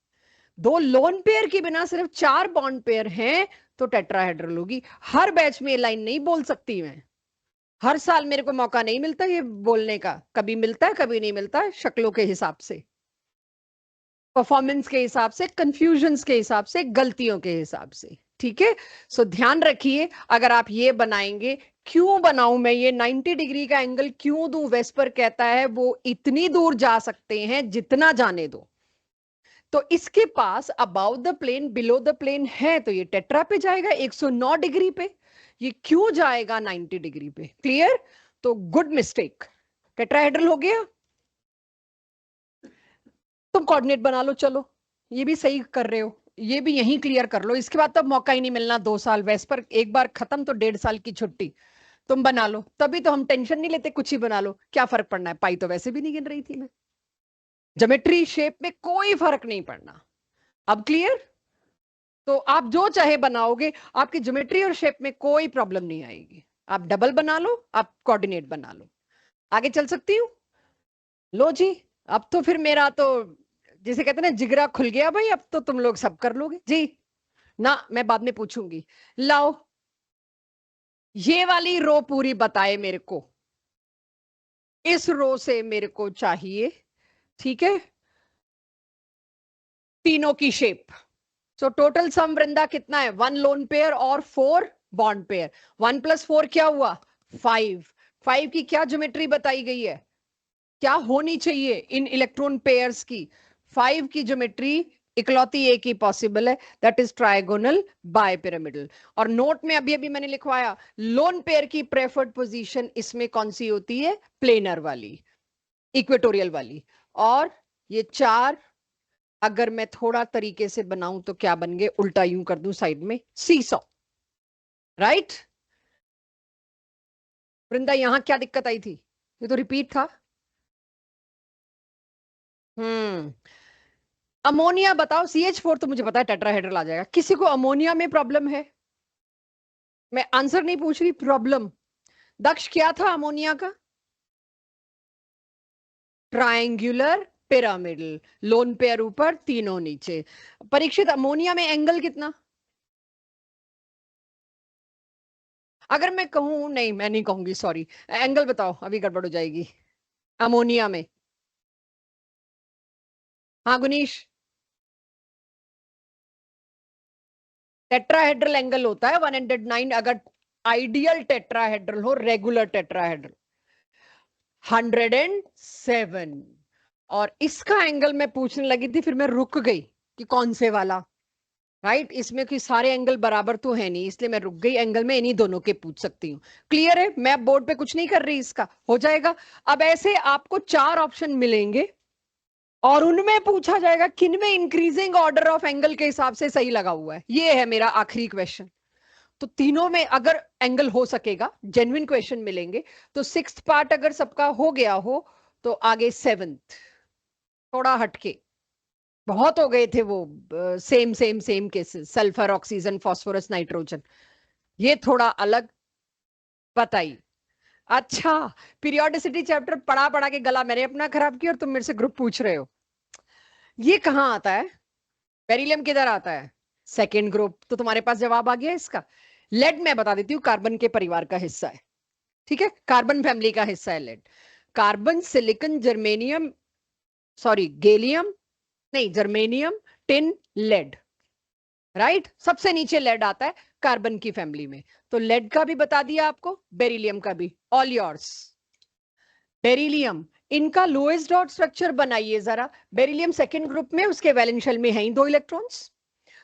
2 लोन पेयर की बिना सिर्फ 4 बॉन्ड पेयर हैं तो टेट्राहेड्रल होगी। हर बैच में ये लाइन नहीं बोल सकती मैं, हर साल मेरे को मौका नहीं मिलता ये बोलने का, कभी मिलता है कभी नहीं मिलता है, शक्लों के हिसाब से, परफॉर्मेंस के हिसाब से, कंफ्यूजन्स के हिसाब से, गलतियों के हिसाब से। ठीक है, सो ध्यान रखिए अगर आप ये बनाएंगे। क्यों बनाऊं मैं ये 90 डिग्री का एंगल क्यों दूं? वेस्पर कहता है वो इतनी दूर जा सकते हैं जितना जाने दो। तो इसके पास about the plane below the plane है, तो ये टेट्रा पे जाएगा 109 डिग्री पे। ये क्यों जाएगा 90 डिग्री पे? क्लियर? तो गुड मिस्टेक, टेट्राहेड्रल हो गया। तुम कोऑर्डिनेट बना लो, चलो ये भी सही कर रहे हो, ये भी यहीं क्लियर कर लो, इसके बाद तो मौका ही नहीं मिलना 2 साल वैस पर, एक बार खत्म तो 1.5 साल की छुट्टी। तुम बना लो, तभी तो हम टेंशन नहीं लेते, कुछ ही बना लो, क्या फर्क पड़ना है, पाई तो वैसे भी नहीं गिन रही थी मैं, ज्योमेट्री शेप में कोई फर्क नहीं पड़ना। अब क्लियर? तो आप जो चाहे बनाओगे, आपकी ज्योमेट्री और शेप में कोई प्रॉब्लम नहीं आएगी। आप डबल बना लो, आप कोऑर्डिनेट बना लो, आगे चल सकती हूँ। लो जी, अब तो फिर मेरा तो जिसे कहते हैं ना जिगरा खुल गया भाई, अब तो तुम लोग सब कर लोगे जी ना, मैं बाद में पूछूंगी। लाओ ये वाली रो पूरी बताए मेरे को, इस रो से मेरे को चाहिए, ठीक है, तीनों की शेप। सो टोटल सम वृंदा कितना है, 1 लोन पेयर और 4 बॉन्ड पेयर। 1 + 4 क्या हुआ, 5। 5 की क्या ज्योमेट्री बताई गई है, क्या होनी चाहिए इन इलेक्ट्रॉन पेयर्स की, 5 की ज्योमेट्री इकलौती एक ही पॉसिबल है, that is trigonal bipyramidal. और नोट में अभी अभी मैंने लिखवाया, लोन पेयर की प्रेफर्ड पोजीशन इसमें कौन सी होती है, प्लेनर वाली, इक्वेटोरियल वाली। और ये 4 अगर मैं थोड़ा तरीके से बनाऊं तो क्या बन गए, उल्टा यूं कर दूं साइड में, सीसॉ, राइट। वृंदा यहां क्या दिक्कत आई थी, ये तो रिपीट था। हम्म, अमोनिया बताओ, CH4 तो मुझे पता है टेट्राहेड्रल आ जाएगा, किसी को अमोनिया में प्रॉब्लम है? मैं आंसर नहीं पूछ रही, प्रॉब्लम। दक्ष क्या था अमोनिया का, ट्रायंगुलर पिरामिडल, लोन पेयर ऊपर तीनों नीचे। परीक्षित अमोनिया में एंगल कितना, अगर मैं कहूं, नहीं मैं नहीं कहूंगी, सॉरी, एंगल बताओ, अभी गड़बड़ हो जाएगी। अमोनिया में, हाँ गुनीश, टेट्राहेड्रल एंगल होता है 109, अगर आइडियल टेट्राहेड्रल हो, रेगुलर टेट्राहेड्रल 107। और इसका एंगल मैं पूछने लगी थी, फिर मैं रुक गई कि कौन से वाला, राइट, इसमें कि सारे एंगल बराबर तो है नहीं, इसलिए मैं रुक गई, एंगल में इन्हीं दोनों के पूछ सकती हूँ। क्लियर है, मैं बोर्ड पे कुछ नहीं कर रही, इसका हो जाएगा। अब ऐसे आपको 4 ऑप्शन मिलेंगे और उनमें पूछा जाएगा किन में इंक्रीजिंग ऑर्डर ऑफ एंगल के हिसाब से सही लगा हुआ है, ये है मेरा आखिरी क्वेश्चन। तो तीनों में अगर एंगल हो सकेगा, जेन्युइन क्वेश्चन मिलेंगे, तो 6th पार्ट अगर सबका हो गया हो तो आगे 7th थोड़ा हटके, बहुत हो गए थे वो same same same cases, sulphur, oxygen, phosphorus, nitrogen, ये थोड़ा अलग बताइए। अच्छा, पीरियोडिसिटी चैप्टर पढ़ा पढ़ा के गला मैंने अपना खराब किया और तुम मेरे से ग्रुप पूछ रहे हो, ये कहाँ आता है, बेरिलियम किधर आता है, सेकेंड ग्रुप, तो तुम्हारे पास जवाब आ गया इसका। लेड मैं बता देती हूँ कार्बन के परिवार का हिस्सा है, ठीक है, कार्बन फैमिली का हिस्सा है lead. Carbon, silicon, germanium, sorry gallium, नहीं जर्मेनियम, टिन, लेड, राइट, सबसे नीचे लेड आता है कार्बन की फैमिली में। तो लेड का भी बता दिया आपको, बेरिलियम का भी, ऑल योर्स। बेरिलियम, इनका लोएस्ट डॉट स्ट्रक्चर बनाइए जरा। बेरिलियम सेकेंड ग्रुप में, उसके वैलेंस शेल में है ही 2 इलेक्ट्रॉन्स,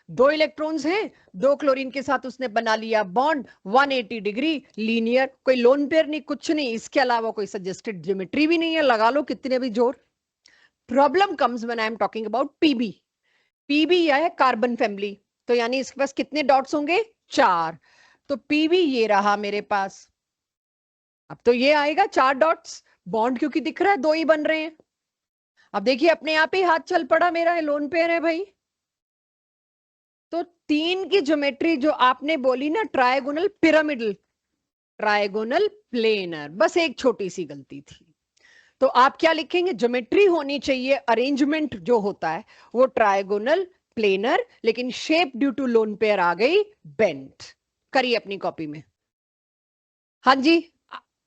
2 इलेक्ट्रॉन्स हैं, 2 क्लोरीन के साथ उसने बना लिया बॉन्ड, 180 डिग्री लीनियर, कोई लोन पेयर नहीं, कुछ नहीं, इसके अलावा कोई सजेस्टेड ज्योमेट्री भी नहीं है, लगा लो कितने भी जोर। Problem comes when I am talking about P. B P carbon family, तो यानी इसके पास कितने डॉट्स होंगे, 4। तो पीबी ये रहा मेरे पास, अब तो ये आएगा 4 डॉट्स, बॉन्ड क्योंकि दिख रहा है 2 ही बन रहे हैं। अब देखिए अपने आप ही हाथ चल पड़ा मेरा, लोन पेयर है भाई। तो 3 की ज्योमेट्री जो आपने बोली ना, ट्रायगोनल पिरामिडल, ट्रायगोनल प्लेनर, बस एक छोटी सी गलती थी। तो आप क्या लिखेंगे, ज्योमेट्री होनी चाहिए, अरेंजमेंट जो होता है वो ट्रायगोनल प्लेनर, लेकिन shape due to lone pair आ गई बेंट। करिए अपनी कॉपी में। हाँ जी,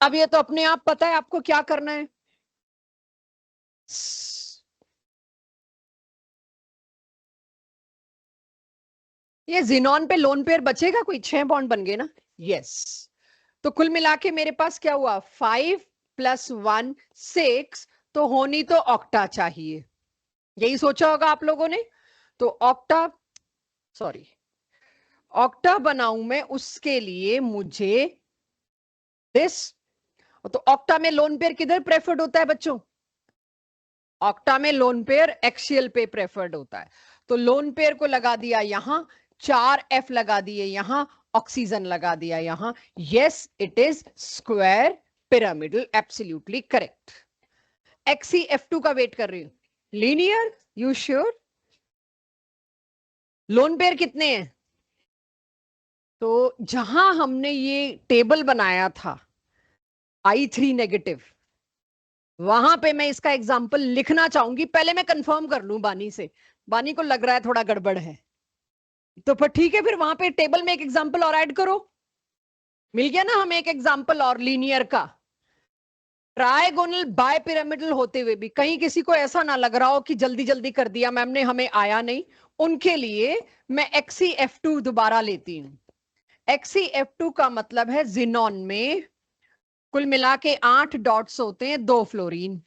अब ये तो अपने आप पता है आपको क्या करना है। ये जिनॉन पे लोन पेयर बचेगा कोई, 6 बॉन्ड बन गए ना, यस। तो कुल मिला के मेरे पास क्या हुआ, 5 + 1 6, तो होनी तो ऑक्टा चाहिए, यही सोचा होगा आप लोगों ने। तो ऑक्टा, सॉरी, ऑक्टा बनाऊं मैं उसके लिए मुझे दिस, तो ऑक्टा में लोन पेयर किधर प्रेफर्ड होता है बच्चों, ऑक्टा में लोन पेयर एक्सियल पे प्रेफर्ड होता है, तो लोन पेयर को लगा दिया यहां, 4F लगा दिए यहां, ऑक्सीजन लगा दिया यहां. Yes, it is square pyramidal, absolutely correct. XeF2 का वेट कर रही हूं. Linear, you sure? Lone pair कितने हैं? तो जहां हमने ये टेबल बनाया था I3 नेगेटिव, वहां पे मैं इसका एग्जाम्पल लिखना चाहूंगी. पहले मैं कंफर्म कर लूं बानी से, बानी को लग रहा है थोड़ा गड़बड़ है, तो फिर ठीक है, फिर वहां पे टेबल में एक एग्जाम्पल और ऐड करो. मिल गया ना हमें एक एग्जाम्पल और लीनियर का. ट्राइगोनल बाय पिरामिडल होते हुए भी कहीं किसी को ऐसा ना लग रहा हो कि जल्दी जल्दी कर दिया मैम ने, हमें आया नहीं, उनके लिए मैं XeF2 दोबारा लेती हूं. XeF2 का मतलब है जिनॉन में कुल मिला के 8 डॉट्स होते हैं, 2 फ्लोरीन,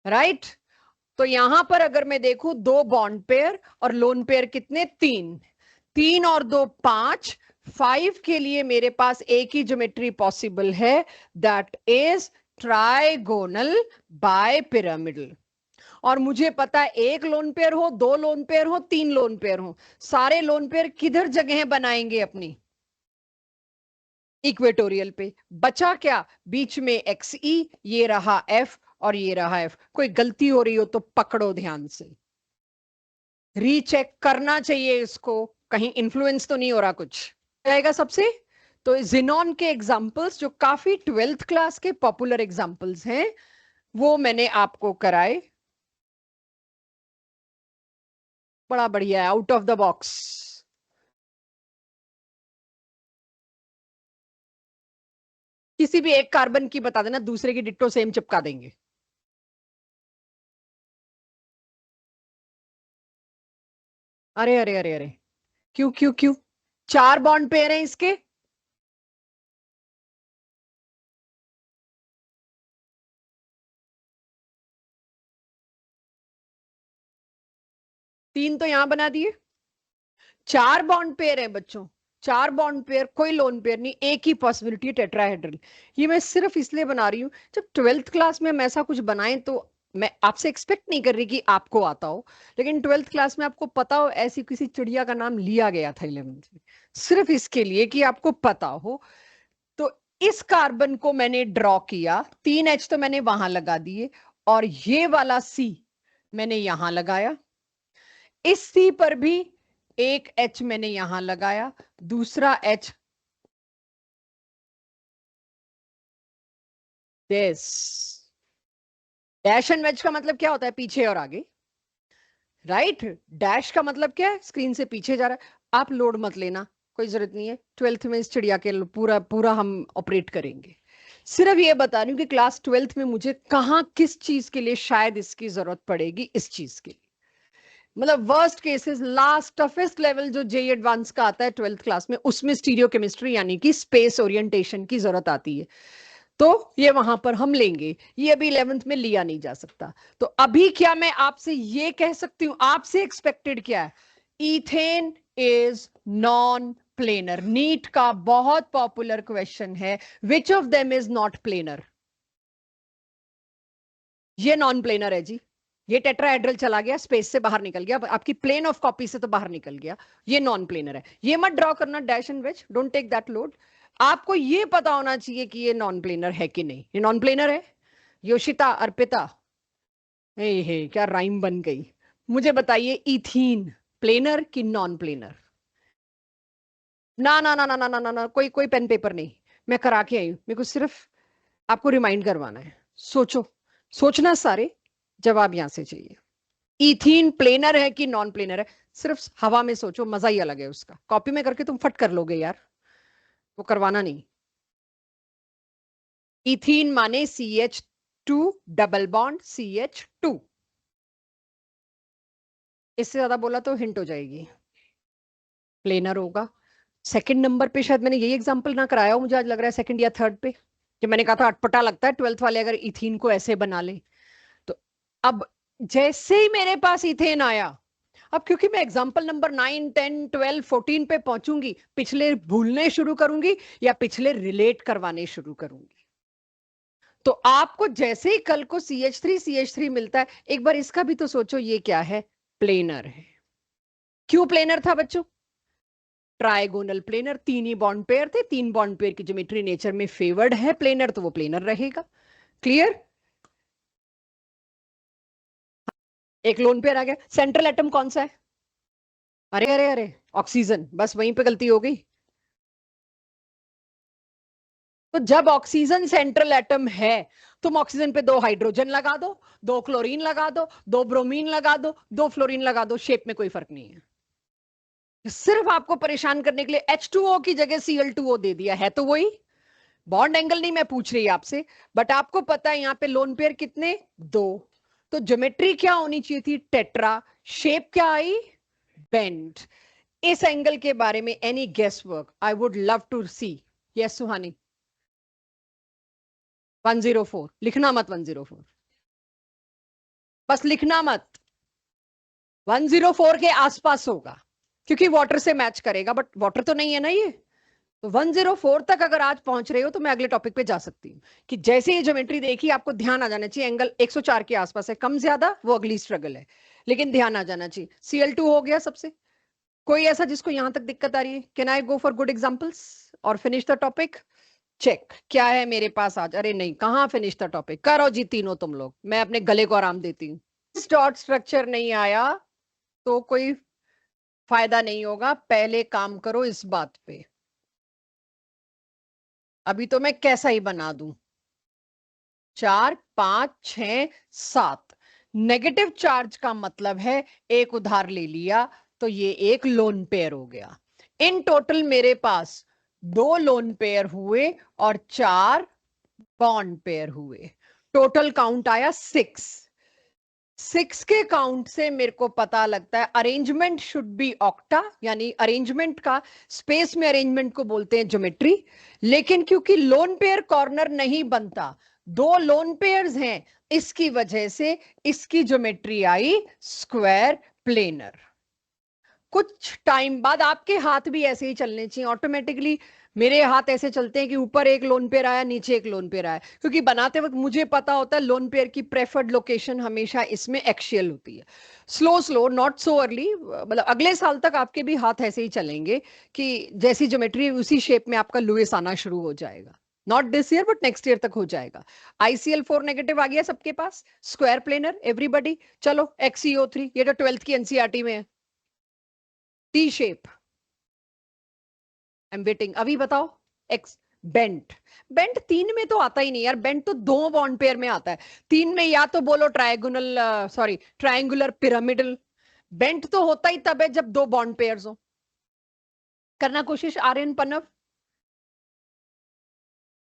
राइट. तो यहां पर अगर मैं देखूं 2 बॉन्ड पेयर और लोन पेयर कितने, 3. 3 और 2 5. 5 के लिए मेरे पास एक ही ज्योमेट्री पॉसिबल है, that is trigonal bipyramidal. और मुझे पता है एक लोन पेयर हो, 2 लोन पेयर हो, 3 लोन पेयर हो, सारे लोन पेयर किधर जगह बनाएंगे अपनी, इक्वेटोरियल पे. बचा क्या बीच में, XE, ये रहा F और ये रहा F. कोई गलती हो रही हो तो पकड़ो ध्यान से, रीचेक करना चाहिए इसको, कहीं इन्फ्लुएंस तो नहीं हो रहा कुछ. आएगा सबसे. तो जिनॉन के एग्जांपल्स जो काफी 12th क्लास के पॉपुलर एग्जांपल्स हैं, वो मैंने आपको कराए. बड़ा बढ़िया है, आउट ऑफ द बॉक्स. किसी भी एक कार्बन की बता देना, दूसरे की डिट्टो सेम चिपका देंगे. अरे अरे अरे अरे, क्यों क्यों क्यों? 4 बॉन्ड पेयर हैं इसके. तीन तो यहां बना दिए. 4 बॉन्ड पेयर है बच्चों, 4 बॉन्ड पेयर, कोई लोन पेयर नहीं, एक ही पॉसिबिलिटी है टेट्राहेड्रल. ये मैं सिर्फ इसलिए बना रही हूं, जब 12th क्लास में हम ऐसा कुछ बनाएं तो मैं आपसे एक्सपेक्ट नहीं कर रही कि आपको आता हो, लेकिन 12th क्लास में आपको पता हो ऐसी किसी चिड़िया का नाम लिया गया था 11th में, सिर्फ इसके लिए कि आपको पता हो. तो इस कार्बन को मैंने ड्रॉ किया, 3H तो मैंने वहां लगा दिए, और ये वाला C मैंने यहां लगाया. इस C पर भी एक H मैंने यहां लगाया, दूसरा H this. Dash and wedge का मतलब क्या होता है, पीछे और आगे, राइट. डैश का मतलब क्या है, स्क्रीन से पीछे जा रहा है. आप लोड मत लेना, कोई जरूरत नहीं है, 12th में इस चिड़िया के पूरा पूरा हम ऑपरेट करेंगे. सिर्फ ये बता रही हूँ कि क्लास 12th में मुझे कहाँ किस चीज के लिए शायद इसकी जरूरत पड़ेगी, इस चीज के लिए. मतलब worst cases, last toughest level जो JEE एडवांस का आता है 12th क्लास में, उसमें स्टीरियो केमिस्ट्री यानी कि स्पेस ओरिएंटेशन की जरूरत आती है, तो ये वहां पर हम लेंगे. ये अभी 11th में लिया नहीं जा सकता. तो अभी क्या मैं आपसे ये कह सकती हूं, आपसे एक्सपेक्टेड क्या है, ethane is non planar. NEET का बहुत पॉपुलर क्वेश्चन है, which of them is not planar. ये नॉन प्लेनर है जी, ये टेट्राहेड्रल चला गया, स्पेस से बाहर निकल गया, आपकी प्लेन ऑफ कॉपी से तो बाहर निकल गया, ये नॉन प्लेनर है. ये मत ड्रॉ करना dash and wedge, don't take that load. आपको ये पता होना चाहिए कि ये नॉन प्लेनर है कि नहीं. ये नॉन प्लेनर है. योशिता, अर्पिता, हे क्या राइम बन गई. मुझे बताइए, इथीन प्लेनर कि नॉन प्लेनर? ना ना ना ना ना ना ना ना, कोई कोई पेन पेपर नहीं, मैं करा के आई हूं, मेरे को सिर्फ आपको रिमाइंड करवाना है. सोचो, सोचना सारे, जवाब यहां से चाहिए. इथीन प्लेनर है कि नॉन प्लेनर है, सिर्फ हवा में सोचो, मजा ही अलग है उसका. कॉपी में करके तुम फट कर लोगे यार, वो करवाना नहीं. इथीन माने CH2 डबल बॉन्ड CH2. इससे ज्यादा बोला तो हिंट हो जाएगी. प्लेनर होगा. सेकंड नंबर पे शायद मैंने यही एग्जांपल ना कराया हो, मुझे आज लग रहा है सेकंड या थर्ड पे, कि मैंने कहा था अटपटा लगता है 12th वाले अगर इथीन को ऐसे बना ले. तो अब जैसे ही मेरे पास इथेन आया, अब क्योंकि मैं एग्जांपल नंबर 9, 10, 12, 14 पे पहुंचूंगी, पिछले भूलने शुरू करूंगी या पिछले रिलेट करवाने शुरू करूंगी. तो आपको जैसे ही कल को CH3 मिलता है, एक बार इसका भी तो सोचो, ये क्या है? प्लेनर है। क्यों प्लेनर था बच्चों? ट्राइगोनल प्लेनर, 3 ही बॉन्ड पेयर थे, 3 बॉन्ड पेयर की ज्योमेट्री नेचर में फेवर्ड है प्लेनर, तो वो प्लेनर रहेगा। क्लियर? एक लोन पेयर आ गया। सेंट्रल एटम कौन सा है? अरे अरे अरे, ऑक्सीजन। बस वहीं पे गलती हो गई। तो जब ऑक्सीजन सेंट्रल एटम है, तुम ऑक्सीजन पे 2 हाइड्रोजन लगा दो, 2 क्लोरीन लगा दो, 2 ब्रोमीन लगा दो, 2 फ्लोरीन लगा दो, शेप में कोई फर्क नहीं है। सिर्फ आपको परेशान करने के लिए H2O की जगह Cl2O दे दिया है, तो वही बॉन्ड एंगल नहीं मैं पूछ रही आपसे, बट आपको पता है यहाँ पे लोन पेयर कितने? 2। तो ज्योमेट्री क्या होनी चाहिए थी? टेट्रा। शेप क्या आई? बेंड। इस एंगल के बारे में any guess work? I would love to see. Yes Suhani? 104 लिखना मत, 104 बस लिखना मत। 104 के आसपास होगा, क्योंकि वाटर से मैच करेगा, बट वाटर तो नहीं है ना ये। तो 104 तक अगर आज पहुंच रहे हो तो मैं अगले टॉपिक पे जा सकती हूँ, कि जैसे ये ज्योमेट्री देखी आपको ध्यान आ जाना चाहिए, एंगल 104 के आसपास है, कम ज्यादा वो अगली स्ट्रगल है, लेकिन ध्यान आ जाना चाहिए। Cl2 हो गया सबसे। कोई ऐसा जिसको यहां तक दिक्कत आ रही है? Can I go for good examples और फिनिश द टॉपिक? चेक क्या है मेरे पास आज? अरे नहीं, कहाँ फिनिश द टॉपिक? करो जी तीनों तुम लोग, मैं अपने गले को आराम देती हूँ। डॉट स्ट्रक्चर नहीं आया तो कोई फायदा नहीं होगा, पहले काम करो इस बात पे। अभी तो मैं कैसा ही बना दूं। 4 5 6 7 नेगेटिव चार्ज का मतलब है एक उधार ले लिया, तो ये एक लोन पेयर हो गया। इन टोटल मेरे पास 2 लोन पेयर हुए और 4 बॉन्ड पेयर हुए। टोटल काउंट आया 6 के काउंट से मेरे को पता लगता है अरेंजमेंट शुड बी ऑक्टा, यानी अरेंजमेंट का, स्पेस में अरेंजमेंट को बोलते हैं ज्योमेट्री। लेकिन क्योंकि लोन पेयर कॉर्नर नहीं बनता, 2 लोन पेयर्स हैं, इसकी वजह से इसकी ज्योमेट्री आई स्क्वायर प्लेनर। कुछ टाइम बाद आपके हाथ भी ऐसे ही चलने चाहिए ऑटोमेटिकली। मेरे हाथ ऐसे चलते हैं कि ऊपर एक लोन पेयर आया, नीचे एक लोन पेयर आया, क्योंकि बनाते वक्त मुझे पता होता है लोन पेयर की प्रेफर्ड लोकेशन हमेशा इसमें एक्सियल होती है। Slow slow, not so early, मतलब अगले साल तक आपके भी हाथ ऐसे ही चलेंगे कि जैसी ज्योमेट्री उसी शेप में आपका लुइस आना शुरू हो जाएगा। Not this year but next year तक हो जाएगा। ICL4 नेगेटिव आ गया सबके पास, स्क्वायर प्लेनर एवरीबॉडी। चलो XeO3, ये तो 12th की NCERT में है। T shape, I am waiting. अभी बताओ। X bent. बेंट 3 में तो आता ही नहीं यार, बेंट तो 2 बॉन्ड पेयर में आता है। 3 में या तो बोलो trigonal, sorry triangular pyramidal. Bent तो होता ही तब है जब 2 बॉन्ड पेयर्स हो। करना कोशिश आर्यन, पनव,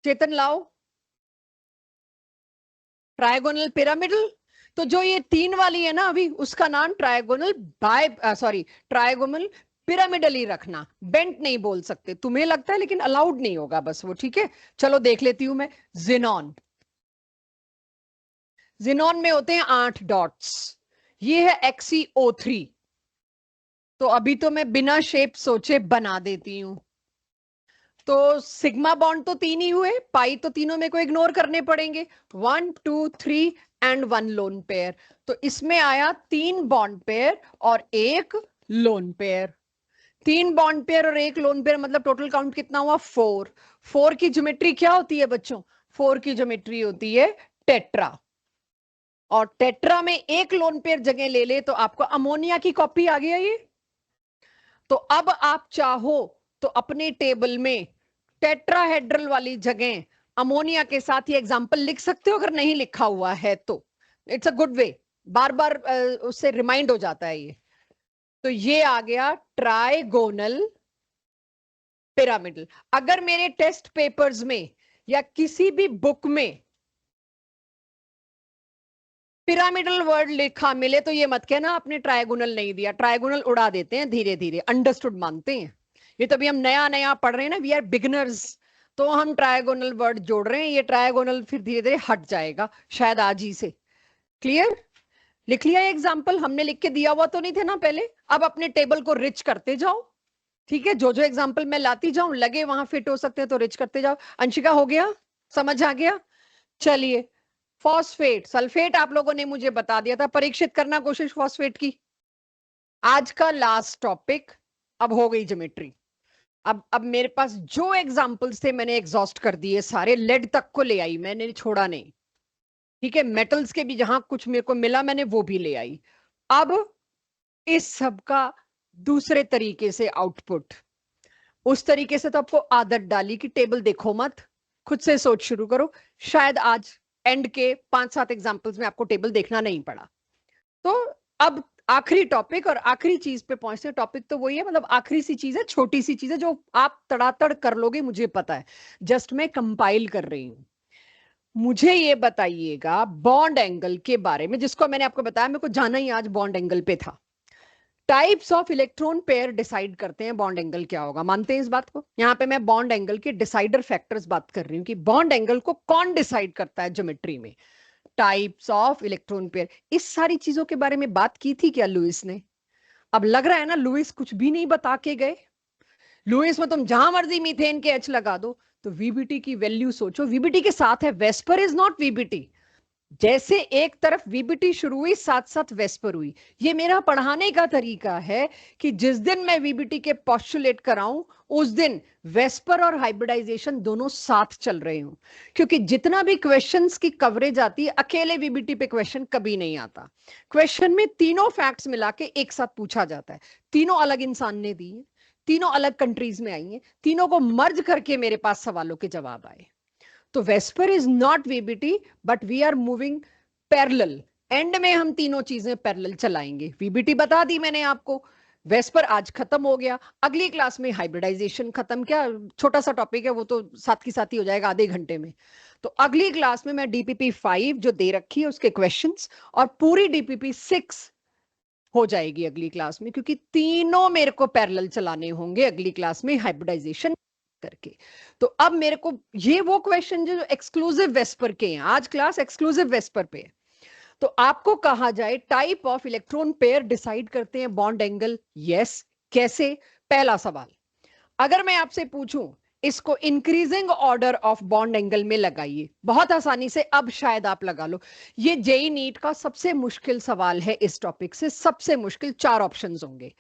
चेतन लाओ। Trigonal pyramidal. तो जो ये 3 वाली है ना अभी, उसका नाम ट्रायगोनल सॉरी ट्रायगोनल पिरामिडल ही रखना, बेंट नहीं बोल सकते। तुम्हें लगता है लेकिन अलाउड नहीं होगा बस वो, ठीक है। चलो देख लेती हूं मैं। जिनॉन। जिनॉन में होते हैं 8 डॉट्स, ये है XeO3। तो अभी तो मैं बिना शेप सोचे बना देती हूं। तो सिग्मा बॉन्ड तो 3 ही हुए, पाई तो तीनों में को इग्नोर करने पड़ेंगे। 1 2 3 एंड 1 लोन पेयर। तो इसमें आया 3 बॉन्ड पेयर और 1 लोन पेयर। 3 बॉन्ड पेयर और 1 लोन पेयर, मतलब टोटल काउंट कितना हुआ? 4। 4 की ज्योमेट्री क्या होती है बच्चों? 4 की ज्योमेट्री होती है टेट्रा। और टेट्रा में 1 लोन पेयर जगह ले ले तो आपको अमोनिया की कॉपी आ गया ये। तो अब आप चाहो तो अपने टेबल में टेट्राहेड्रल वाली जगह अमोनिया के साथ ही एग्जांपल लिख सकते हो, अगर नहीं लिखा हुआ है तो इट्स अ गुड वे, बार बार उससे रिमाइंड हो जाता है ये। तो ये आ गया ट्राइगोनल पिरामिडल। अगर मेरे टेस्ट पेपर्स में या किसी भी बुक में पिरामिडल वर्ड लिखा मिले तो ये मत कहना आपने ट्रायगोनल नहीं दिया। ट्रायगोनल उड़ा देते हैं धीरे धीरे, अंडरस्टूड मानते हैं। ये तो अभी हम नया नया पढ़ रहे हैं ना, वी आर बिगिनर्स, तो हम ट्रायगोनल वर्ड जोड़ रहे हैं। ये ट्रायगोनल फिर धीरे धीरे हट जाएगा शायद आज ही से। क्लियर? लिख लिया एग्जाम्पल? हमने लिख के दिया हुआ तो नहीं थे ना पहले। अब अपने टेबल को रिच करते जाओ, ठीक है। जो जो एग्जाम्पल मैं लाती जाऊं, लगे वहां फिट हो सकते हैं तो रिच करते जाओ। अंशिका हो गया? समझ आ गया? चलिए, फॉस्फेट सल्फेट आप लोगों ने मुझे बता दिया था, परीक्षित करना कोशिश फॉस्फेट की। आज का लास्ट टॉपिक अब हो गई ज्योमेट्री। अब मेरे पास जो एग्जांपल्स थे मैंने एग्जॉस्ट कर दिए सारे, लेड तक को ले आई, मैंने छोड़ा नहीं। ठीक है, मेटल्स के भी जहां कुछ मेरे को मिला मैंने वो भी ले आई। अब इस सब का दूसरे तरीके से आउटपुट, उस तरीके से तो आपको आदत डाली कि टेबल देखो मत, खुद से सोच शुरू करो। शायद आज एंड के 5-7 एग्जांपल्स में आपको टेबल देखना नहीं पड़ा। तो अब आखिरी टॉपिक और आखिरी चीज पे पहुंचते हैं। टॉपिक तो वही है, मतलब आखिरी सी चीज है, छोटी सी चीज है जो आप तड़ातड़ कर लोगे, मुझे पता है, जस्ट मैं कंपाइल कर रही हूं। मुझे ये बताइएगा बॉन्ड एंगल के बारे में, जिसको मैंने आपको बताया मेरे को जाना ही आज बॉन्ड एंगल पे था। Types of electron pair decide करते हैं बॉन्ड एंगल क्या होगा, मानते हैं इस बात को? यहाँ पे मैं बॉन्ड एंगल के डिसाइडर फैक्टर्स बात कर रही हूँ कि बॉन्ड एंगल को कौन डिसाइड करता है ज्योमेट्री में। टाइप्स ऑफ इलेक्ट्रॉन पेयर, इस सारी चीजों के बारे में बात की थी क्या लुइस ने? अब लग रहा है ना लुइस कुछ भी नहीं बता के गए। लुइस में तुम जहां मर्जी मीथेन के एच लगा दो, तो वीबीटी की वैल्यू सोचो, वीबीटी के साथ है, वेस्पर इज नॉट वीबीटी। जैसे एक तरफ वीबीटी शुरू हुई साथ साथ वेस्पर हुई। ये मेरा पढ़ाने का तरीका है कि जिस दिन मैं वीबीटी के पोस्टुलेट कराऊं उस दिन वेस्पर और हाइब्रिडाइजेशन दोनों साथ चल रहे हों, क्योंकि जितना भी क्वेश्चंस की कवरेज आती है अकेले वीबीटी पे क्वेश्चन कभी नहीं आता। क्वेश्चन में तीनों फैक्ट्स मिला के एक साथ पूछा जाता है, तीनों अलग इंसान ने दी है, तीनों अलग कंट्रीज में आई है, तीनों को मर्ज करके मेरे पास सवालों के जवाब आए। तो VSEPR is not VBT, but we are moving parallel. End में हम तीनों चीजें पैरेलल चलाएंगे। वीबीटी बता दी मैंने आपको, वेस्पर आज खत्म हो गया, अगली क्लास में हाइब्रिडाइजेशन खत्म, क्या छोटा सा टॉपिक है वो तो साथ की साथ ही हो जाएगा आधे घंटे में। तो अगली क्लास में मैं डीपीपी 5 जो दे रखी है उसके क्वेश्चंस और पूरी डीपीपी 6 हो जाएगी अगली क्लास में, क्योंकि तीनों मेरे को पैरेलल चलाने होंगे अगली क्लास में हाइब्रिडाइजेशन करके। तो अब मेरे को ये वो क्वेश्चन जो एक्सक्लूसिव वेस्पर के हैं, आज क्लास एक्सक्लूसिव वेस्पर पे है। तो आपको कहा जाए type of electron pair decide करते हैं बॉन्ड एंगल, यस। कैसे? पहला सवाल, अगर मैं आपसे पूछूं इसको increasing order of bond angle में लगाइए, बहुत आसानी से अब शायद आप लगा लो। ये जेई नीट का सबसे मुश्किल सवाल है, इस टॉपिक से सबसे मुश्किल। 4 ऑप्शंस होंगे,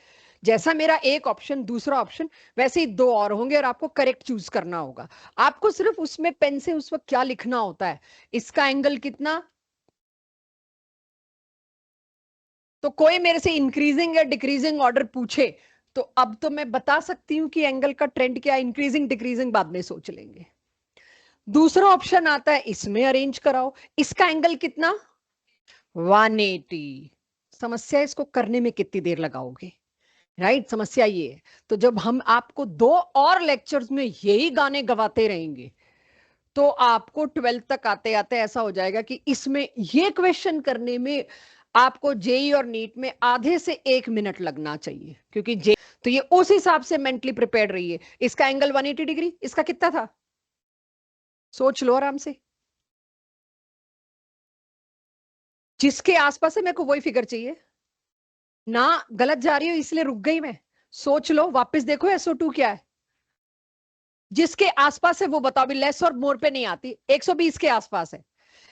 जैसा मेरा एक ऑप्शन दूसरा ऑप्शन वैसे ही 2 और होंगे और आपको करेक्ट चूज करना होगा। आपको सिर्फ उसमें पेन से उस वक्त क्या लिखना होता है, इसका एंगल कितना। तो कोई मेरे से इंक्रीजिंग या डिक्रीजिंग ऑर्डर पूछे तो अब तो मैं बता सकती हूं कि एंगल का ट्रेंड क्या, इंक्रीजिंग डिक्रीजिंग बाद में सोच लेंगे। दूसरा ऑप्शन आता है इसमें अरेंज कराओ, इसका एंगल कितना, 180। समस्या इसको करने में कितनी देर लगाओगे, राइट? समस्या ये है। तो जब हम आपको 2 और लेक्चर्स में यही गाने गवाते रहेंगे तो आपको 12th तक आते आते ऐसा हो जाएगा कि इसमें ये क्वेश्चन करने में आपको जेई और नीट में आधे से 1 मिनट लगना चाहिए, क्योंकि जे तो ये उस हिसाब से मेंटली प्रिपेयर्ड रहिए। इसका एंगल 180 डिग्री, इसका कितना था सोच लो आराम से, जिसके आसपास है मेरे को वही फिगर चाहिए ना। गलत जा रही हो इसलिए रुक गई मैं, सोच लो वापस देखो SO2 क्या है, जिसके आसपास है वो बताओ। अभी लेस और मोर पे नहीं आती, 120 के आसपास है।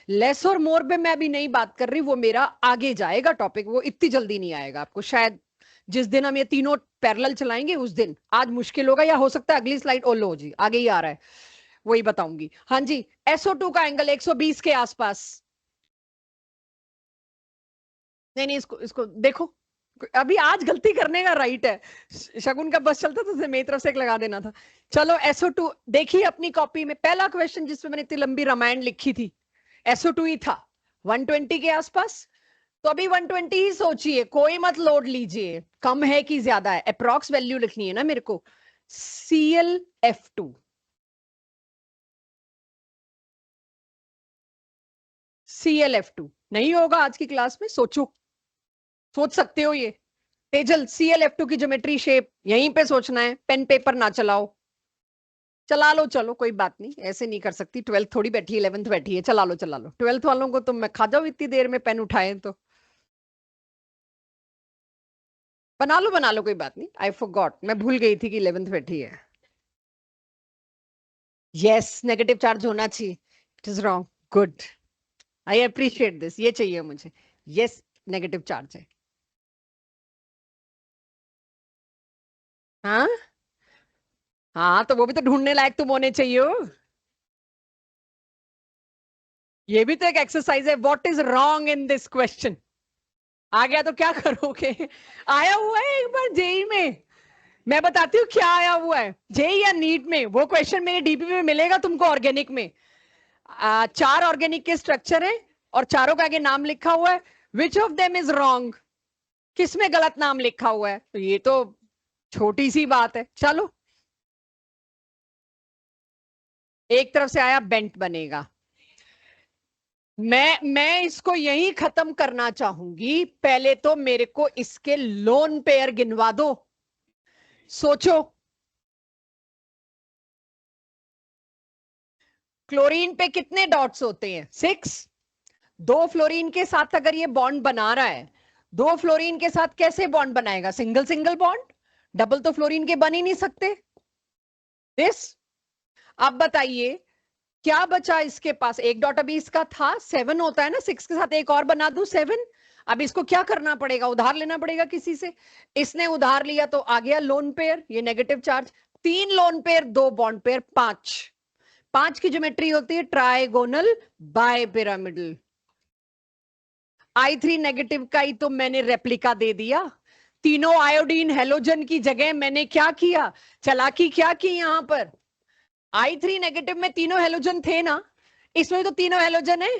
लेस और मोर पे मैं अभी नहीं बात कर रही, वो मेरा आगे जाएगा टॉपिक, वो इतनी जल्दी नहीं आएगा आपको। शायद जिस दिन हम ये तीनों पैरेलल चलाएंगे उस दिन, आज मुश्किल होगा, या हो सकता है अगली स्लाइड। ओ लो जी आगे ही आ रहा है, वही बताऊंगी। हाँ जी, SO2 का एंगल 120 के आसपास। नहीं नहीं, इसको इसको देखो, अभी आज गलती करने का राइट है। शगुन का बस चलता तो मेरी तरफ से एक लगा देना था। चलो SO2 देखिए अपनी कॉपी में, पहला क्वेश्चन जिसमें मैंने इतनी लंबी रामायण लिखी थी SO2 ही था, 120 के आसपास। तो अभी 120 ही सोचिए, कोई मत लोड लीजिए, कम है कि ज्यादा है, अप्रॉक्स वैल्यू लिखनी है ना मेरे को। ClF2, ClF2 नहीं होगा आज की क्लास में, सोचो, सोच सकते हो ये। तेजल ClF2 की ज्योमेट्री शेप यहीं पे सोचना है, पेन पेपर ना चलाओ। चला लो, चलो कोई बात नहीं, ऐसे नहीं कर सकती, 12th थोड़ी बैठी है, 11th बैठी है, चला लो चला लो। 12th वालों को तो मैं खा जाऊं इतनी देर में पेन उठाए तो। बना लो कोई बात नहीं, आई फॉरगॉट, मैं भूल गई थी कि 11th बैठी है। यस, नेगेटिव चार्ज होना चाहिए, it is wrong, good, I appreciate this, ये चाहिए मुझे। यस, नेगेटिव चार्ज है। हाँ हाँ, तो वो भी तो ढूंढने लायक तुम होने चाहिए हो। ये भी तो एक एक्सरसाइज है। What is wrong in this question? आ गया तो क्या करोगे? आया हुआ है एक बार जेई में, मैं बताती हूँ क्या आया हुआ है। जेई या नीट में वो क्वेश्चन मेरे डीपी में मिलेगा तुमको, ऑर्गेनिक में। 4 ऑर्गेनिक के स्ट्रक्चर है और चारों का आगे नाम लिखा हुआ है। Which of them is wrong? किसमें गलत नाम लिखा हुआ है? तो ये तो छोटी सी बात है। चलो, एक तरफ से आया, बेंट बनेगा। मैं इसको यही खत्म करना चाहूंगी। पहले तो मेरे को इसके लोन पेयर गिनवा दो। सोचो, क्लोरीन पे कितने डॉट्स होते हैं? 6। 2 फ्लोरीन के साथ अगर ये बॉन्ड बना रहा है, 2 फ्लोरीन के साथ कैसे बॉन्ड बनाएगा? Single single bond. डबल तो फ्लोरीन के बन ही नहीं सकते। दिस। अब बताइए क्या बचा इसके पास? एक डॉट अभी इसका था, 7 होता है ना, 6 के साथ एक और बना दूं, 7। अब इसको क्या करना पड़ेगा? उधार लेना पड़ेगा किसी से। इसने उधार लिया तो आ गया लोन पेयर, ये negative charge. 3 lone pair, 2 bond pair, 5। 5 की ज्योमेट्री होती है trigonal bye pyramidal. I3 negative का ही तो मैंने रेप्लिका दे दिया। तीनों आयोडीन हेलोजन की जगह मैंने क्या किया? चालाकी क्या की यहां पर? I3 नेगेटिव में तीनों हेलोजन थे ना, इसमें तो तीनों हेलोजन है।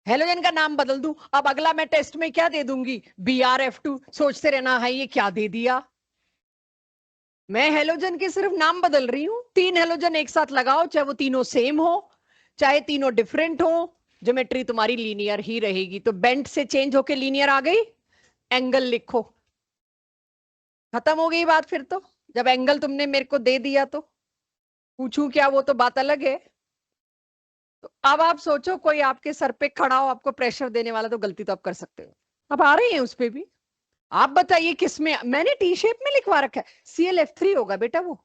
हेलोजन का नाम बदल दूं। अब अगला मैं टेस्ट में क्या दे दूंगी? BrF2। सोचते रहना है ये क्या दे दिया। मैं हेलोजन के सिर्फ नाम बदल रही हूं। 3 हेलोजन एक साथ लगाओ, चाहे वो तीनों सेम हो चाहे तीनों डिफरेंट हो, ज्योमेट्री तुम्हारी लीनियर ही रहेगी। तो बेंट से चेंज होके लीनियर आ गई। एंगल लिखो, खत्म हो गई बात। फिर तो जब एंगल तुमने मेरे को दे दिया तो पूछूं क्या, वो तो बात अलग है। तो अब आप सोचो, कोई आपके सर पे खड़ा हो, आपको प्रेशर देने वाला, तो गलती तो आप कर सकते हो। अब आ रही है उस पे भी। आप बताइए किस में? मैंने टी शेप में लिखवा रखा है, ClF3 होगा बेटा वो।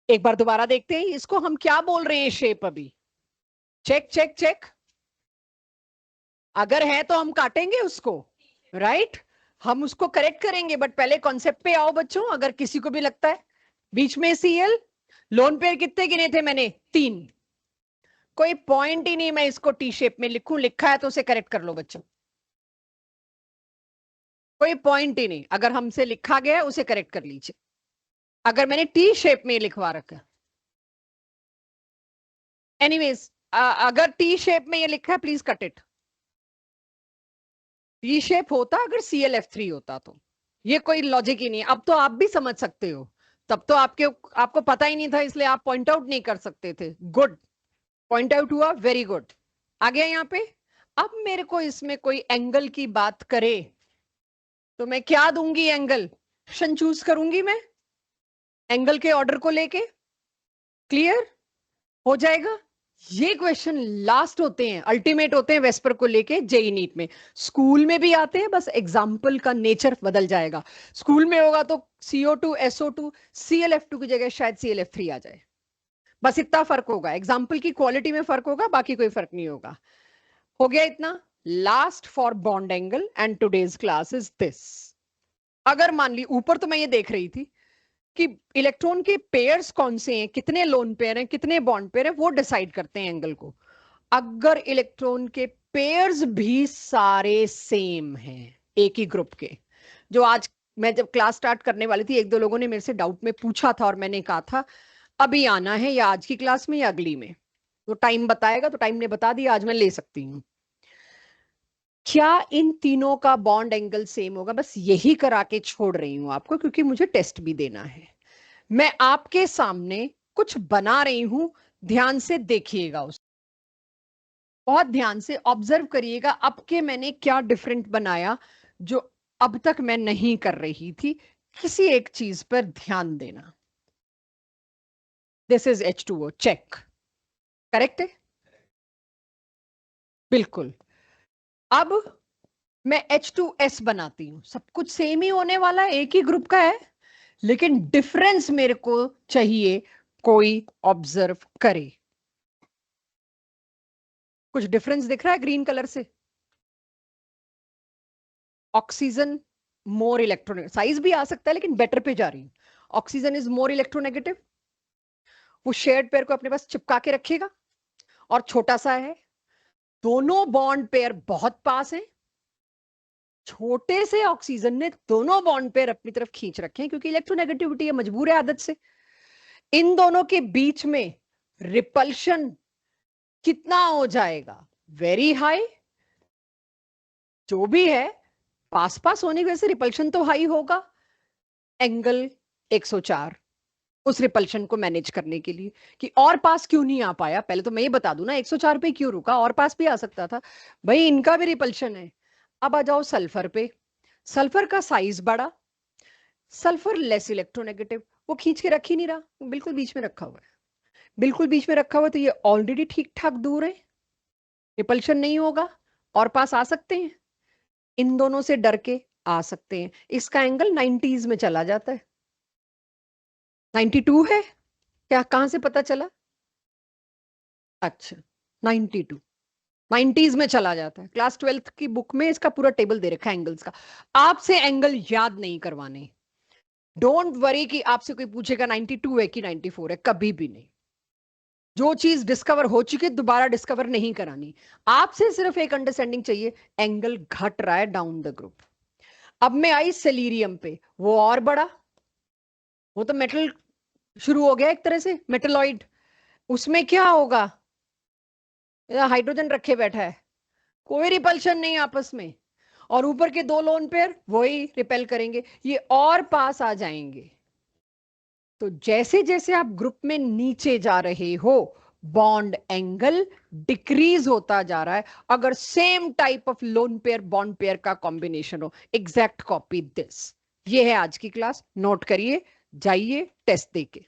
एक बार दोबारा देखते हैं इसको, हम क्या बोल रहे हैं शेप अभी। Check check check. अगर है तो हम काटेंगे उसको, राइट। हम उसको करेक्ट करेंगे, बट पहले कॉन्सेप्ट पे आओ बच्चों। अगर किसी को भी लगता है बीच में Cl, लोन पेयर कितने गिने थे मैंने? 3। कोई पॉइंट ही नहीं मैं इसको टी शेप में लिखूं। लिखा है तो उसे करेक्ट कर लो बच्चों, कोई पॉइंट ही नहीं। अगर हमसे लिखा गया है उसे करेक्ट कर लीजिए। अगर मैंने टी शेप में लिखवा रखा है, एनीवेज, अगर टी शेप में ये लिखा है please cut it. T shape होता अगर ClF3 होता तो। ये कोई लॉजिक ही नहीं है। अब तो आप भी समझ सकते हो, तब तो आपको पता ही नहीं था, इसलिए आप पॉइंट आउट नहीं कर सकते थे। गुड, पॉइंट आउट हुआ, वेरी गुड। आ गया यहाँ पे। अब मेरे को इसमें कोई एंगल की बात करे तो मैं क्या दूंगी? एंगल ऑप्शन चूज करूंगी मैं, एंगल के ऑर्डर को लेके। क्लियर हो जाएगा। ये क्वेश्चन लास्ट होते हैं, अल्टीमेट होते हैं वेस्पर को लेके जेई नीट में। स्कूल में भी आते हैं, बस एग्जाम्पल का नेचर बदल जाएगा। स्कूल में होगा तो CO2 SO2, ClF2 की जगह शायद ClF3 आ जाए। बस इतना फर्क होगा, एग्जाम्पल की क्वालिटी में फर्क होगा, बाकी कोई फर्क नहीं होगा। हो गया इतना। Last for bond angle and today's class is this. अगर मान ली, ऊपर तो मैं ये देख रही थी कि इलेक्ट्रॉन के पेयर्स कौन से हैं, कितने लोन पेयर हैं, कितने बॉन्ड पेयर हैं, वो डिसाइड करते हैं एंगल को। अगर इलेक्ट्रॉन के पेयर्स भी सारे सेम हैं, एक ही ग्रुप के, जो आज मैं जब क्लास स्टार्ट करने वाली थी, 1-2 लोगों ने मेरे से डाउट में पूछा था और मैंने कहा था अभी आना है, या आज की क्लास में या अगली में, तो टाइम बताएगा। तो टाइम ने बता दिया, आज मैं ले सकती हूँ। क्या इन तीनों का बॉन्ड एंगल सेम होगा? बस यही करा के छोड़ रही हूं आपको, क्योंकि मुझे टेस्ट भी देना है। मैं आपके सामने कुछ बना रही हूं, ध्यान से देखिएगा, उस बहुत ध्यान से ऑब्जर्व करिएगा अब के मैंने क्या डिफरेंट बनाया जो अब तक मैं नहीं कर रही थी। किसी एक चीज पर ध्यान देना। This is H2O, check. Correct है, बिल्कुल। अब मैं H2S बनाती हूं, सब कुछ सेम ही होने वाला है, एक ही ग्रुप का है, लेकिन डिफरेंस मेरे को चाहिए कोई ऑब्जर्व करे। कुछ डिफरेंस दिख रहा है ग्रीन कलर से? ऑक्सीजन मोर इलेक्ट्रोनेगेटिव, साइज भी आ सकता है लेकिन बेटर पे जा रही है। ऑक्सीजन इज मोर इलेक्ट्रोनेगेटिव, वो शेयर्ड पेयर को अपने पास चिपका के रखेगा और छोटा सा है। दोनों बॉन्ड पेयर बहुत पास हैं, छोटे से ऑक्सीजन ने दोनों बॉन्ड पेयर अपनी तरफ खींच रखे हैं क्योंकि इलेक्ट्रोनेगेटिविटी है, मजबूर है आदत से। इन दोनों के बीच में रिपल्शन कितना हो जाएगा? Very high. जो भी है पास पास होने की वजह से रिपल्शन तो हाई होगा। एंगल 104 उस रिपल्शन को मैनेज करने के लिए कि और पास क्यों नहीं आ पाया। पहले तो मैं ये बता दूं ना 104 पे क्यों रुका, और पास भी आ सकता था भाई, इनका भी रिपल्शन है। अब आ जाओ सल्फर पे। सल्फर का साइज बड़ा, सल्फर लेस इलेक्ट्रोनेगेटिव, वो खींच के रख ही नहीं रहा, बिल्कुल बीच में रखा हुआ है। बिल्कुल बीच में रखा हुआ तो ये ऑलरेडी ठीक ठाक दूर है, रिपल्शन नहीं होगा, और पास आ सकते हैं, इन दोनों से डर के आ सकते हैं। इसका एंगल 90s में चला जाता है। 92 है क्या? कहां से पता चला? अच्छा 92 90s में चला जाता है। क्लास 12th की बुक में इसका पूरा टेबल दे रखा है एंगल्स का। आपसे एंगल याद नहीं करवाने, डोंट वरी कि आपसे कोई पूछेगा 92 है कि 94 है, कभी भी नहीं। जो चीज डिस्कवर हो चुकी है दोबारा डिस्कवर नहीं करानी। आपसे सिर्फ एक अंडरस्टैंडिंग चाहिए, एंगल घट रहा है डाउन द ग्रुप। अब मैं आई सेलीरियम पे, वो और बड़ा, वो तो मेटल शुरू हो गया एक तरह से, मेटलॉइड। उसमें क्या होगा? हाइड्रोजन रखे बैठा है, कोई रिपल्शन नहीं आपस में, और ऊपर के दो लोन पेयर वही रिपेल करेंगे, ये और पास आ जाएंगे। तो जैसे जैसे आप ग्रुप में नीचे जा रहे हो बॉन्ड एंगल डिक्रीज होता जा रहा है। अगर same type of lone pair bond pair का कॉम्बिनेशन हो, एग्जैक्ट कॉपी दिस। ये है आज की क्लास, नोट करिए, जाइए टेस्ट देके।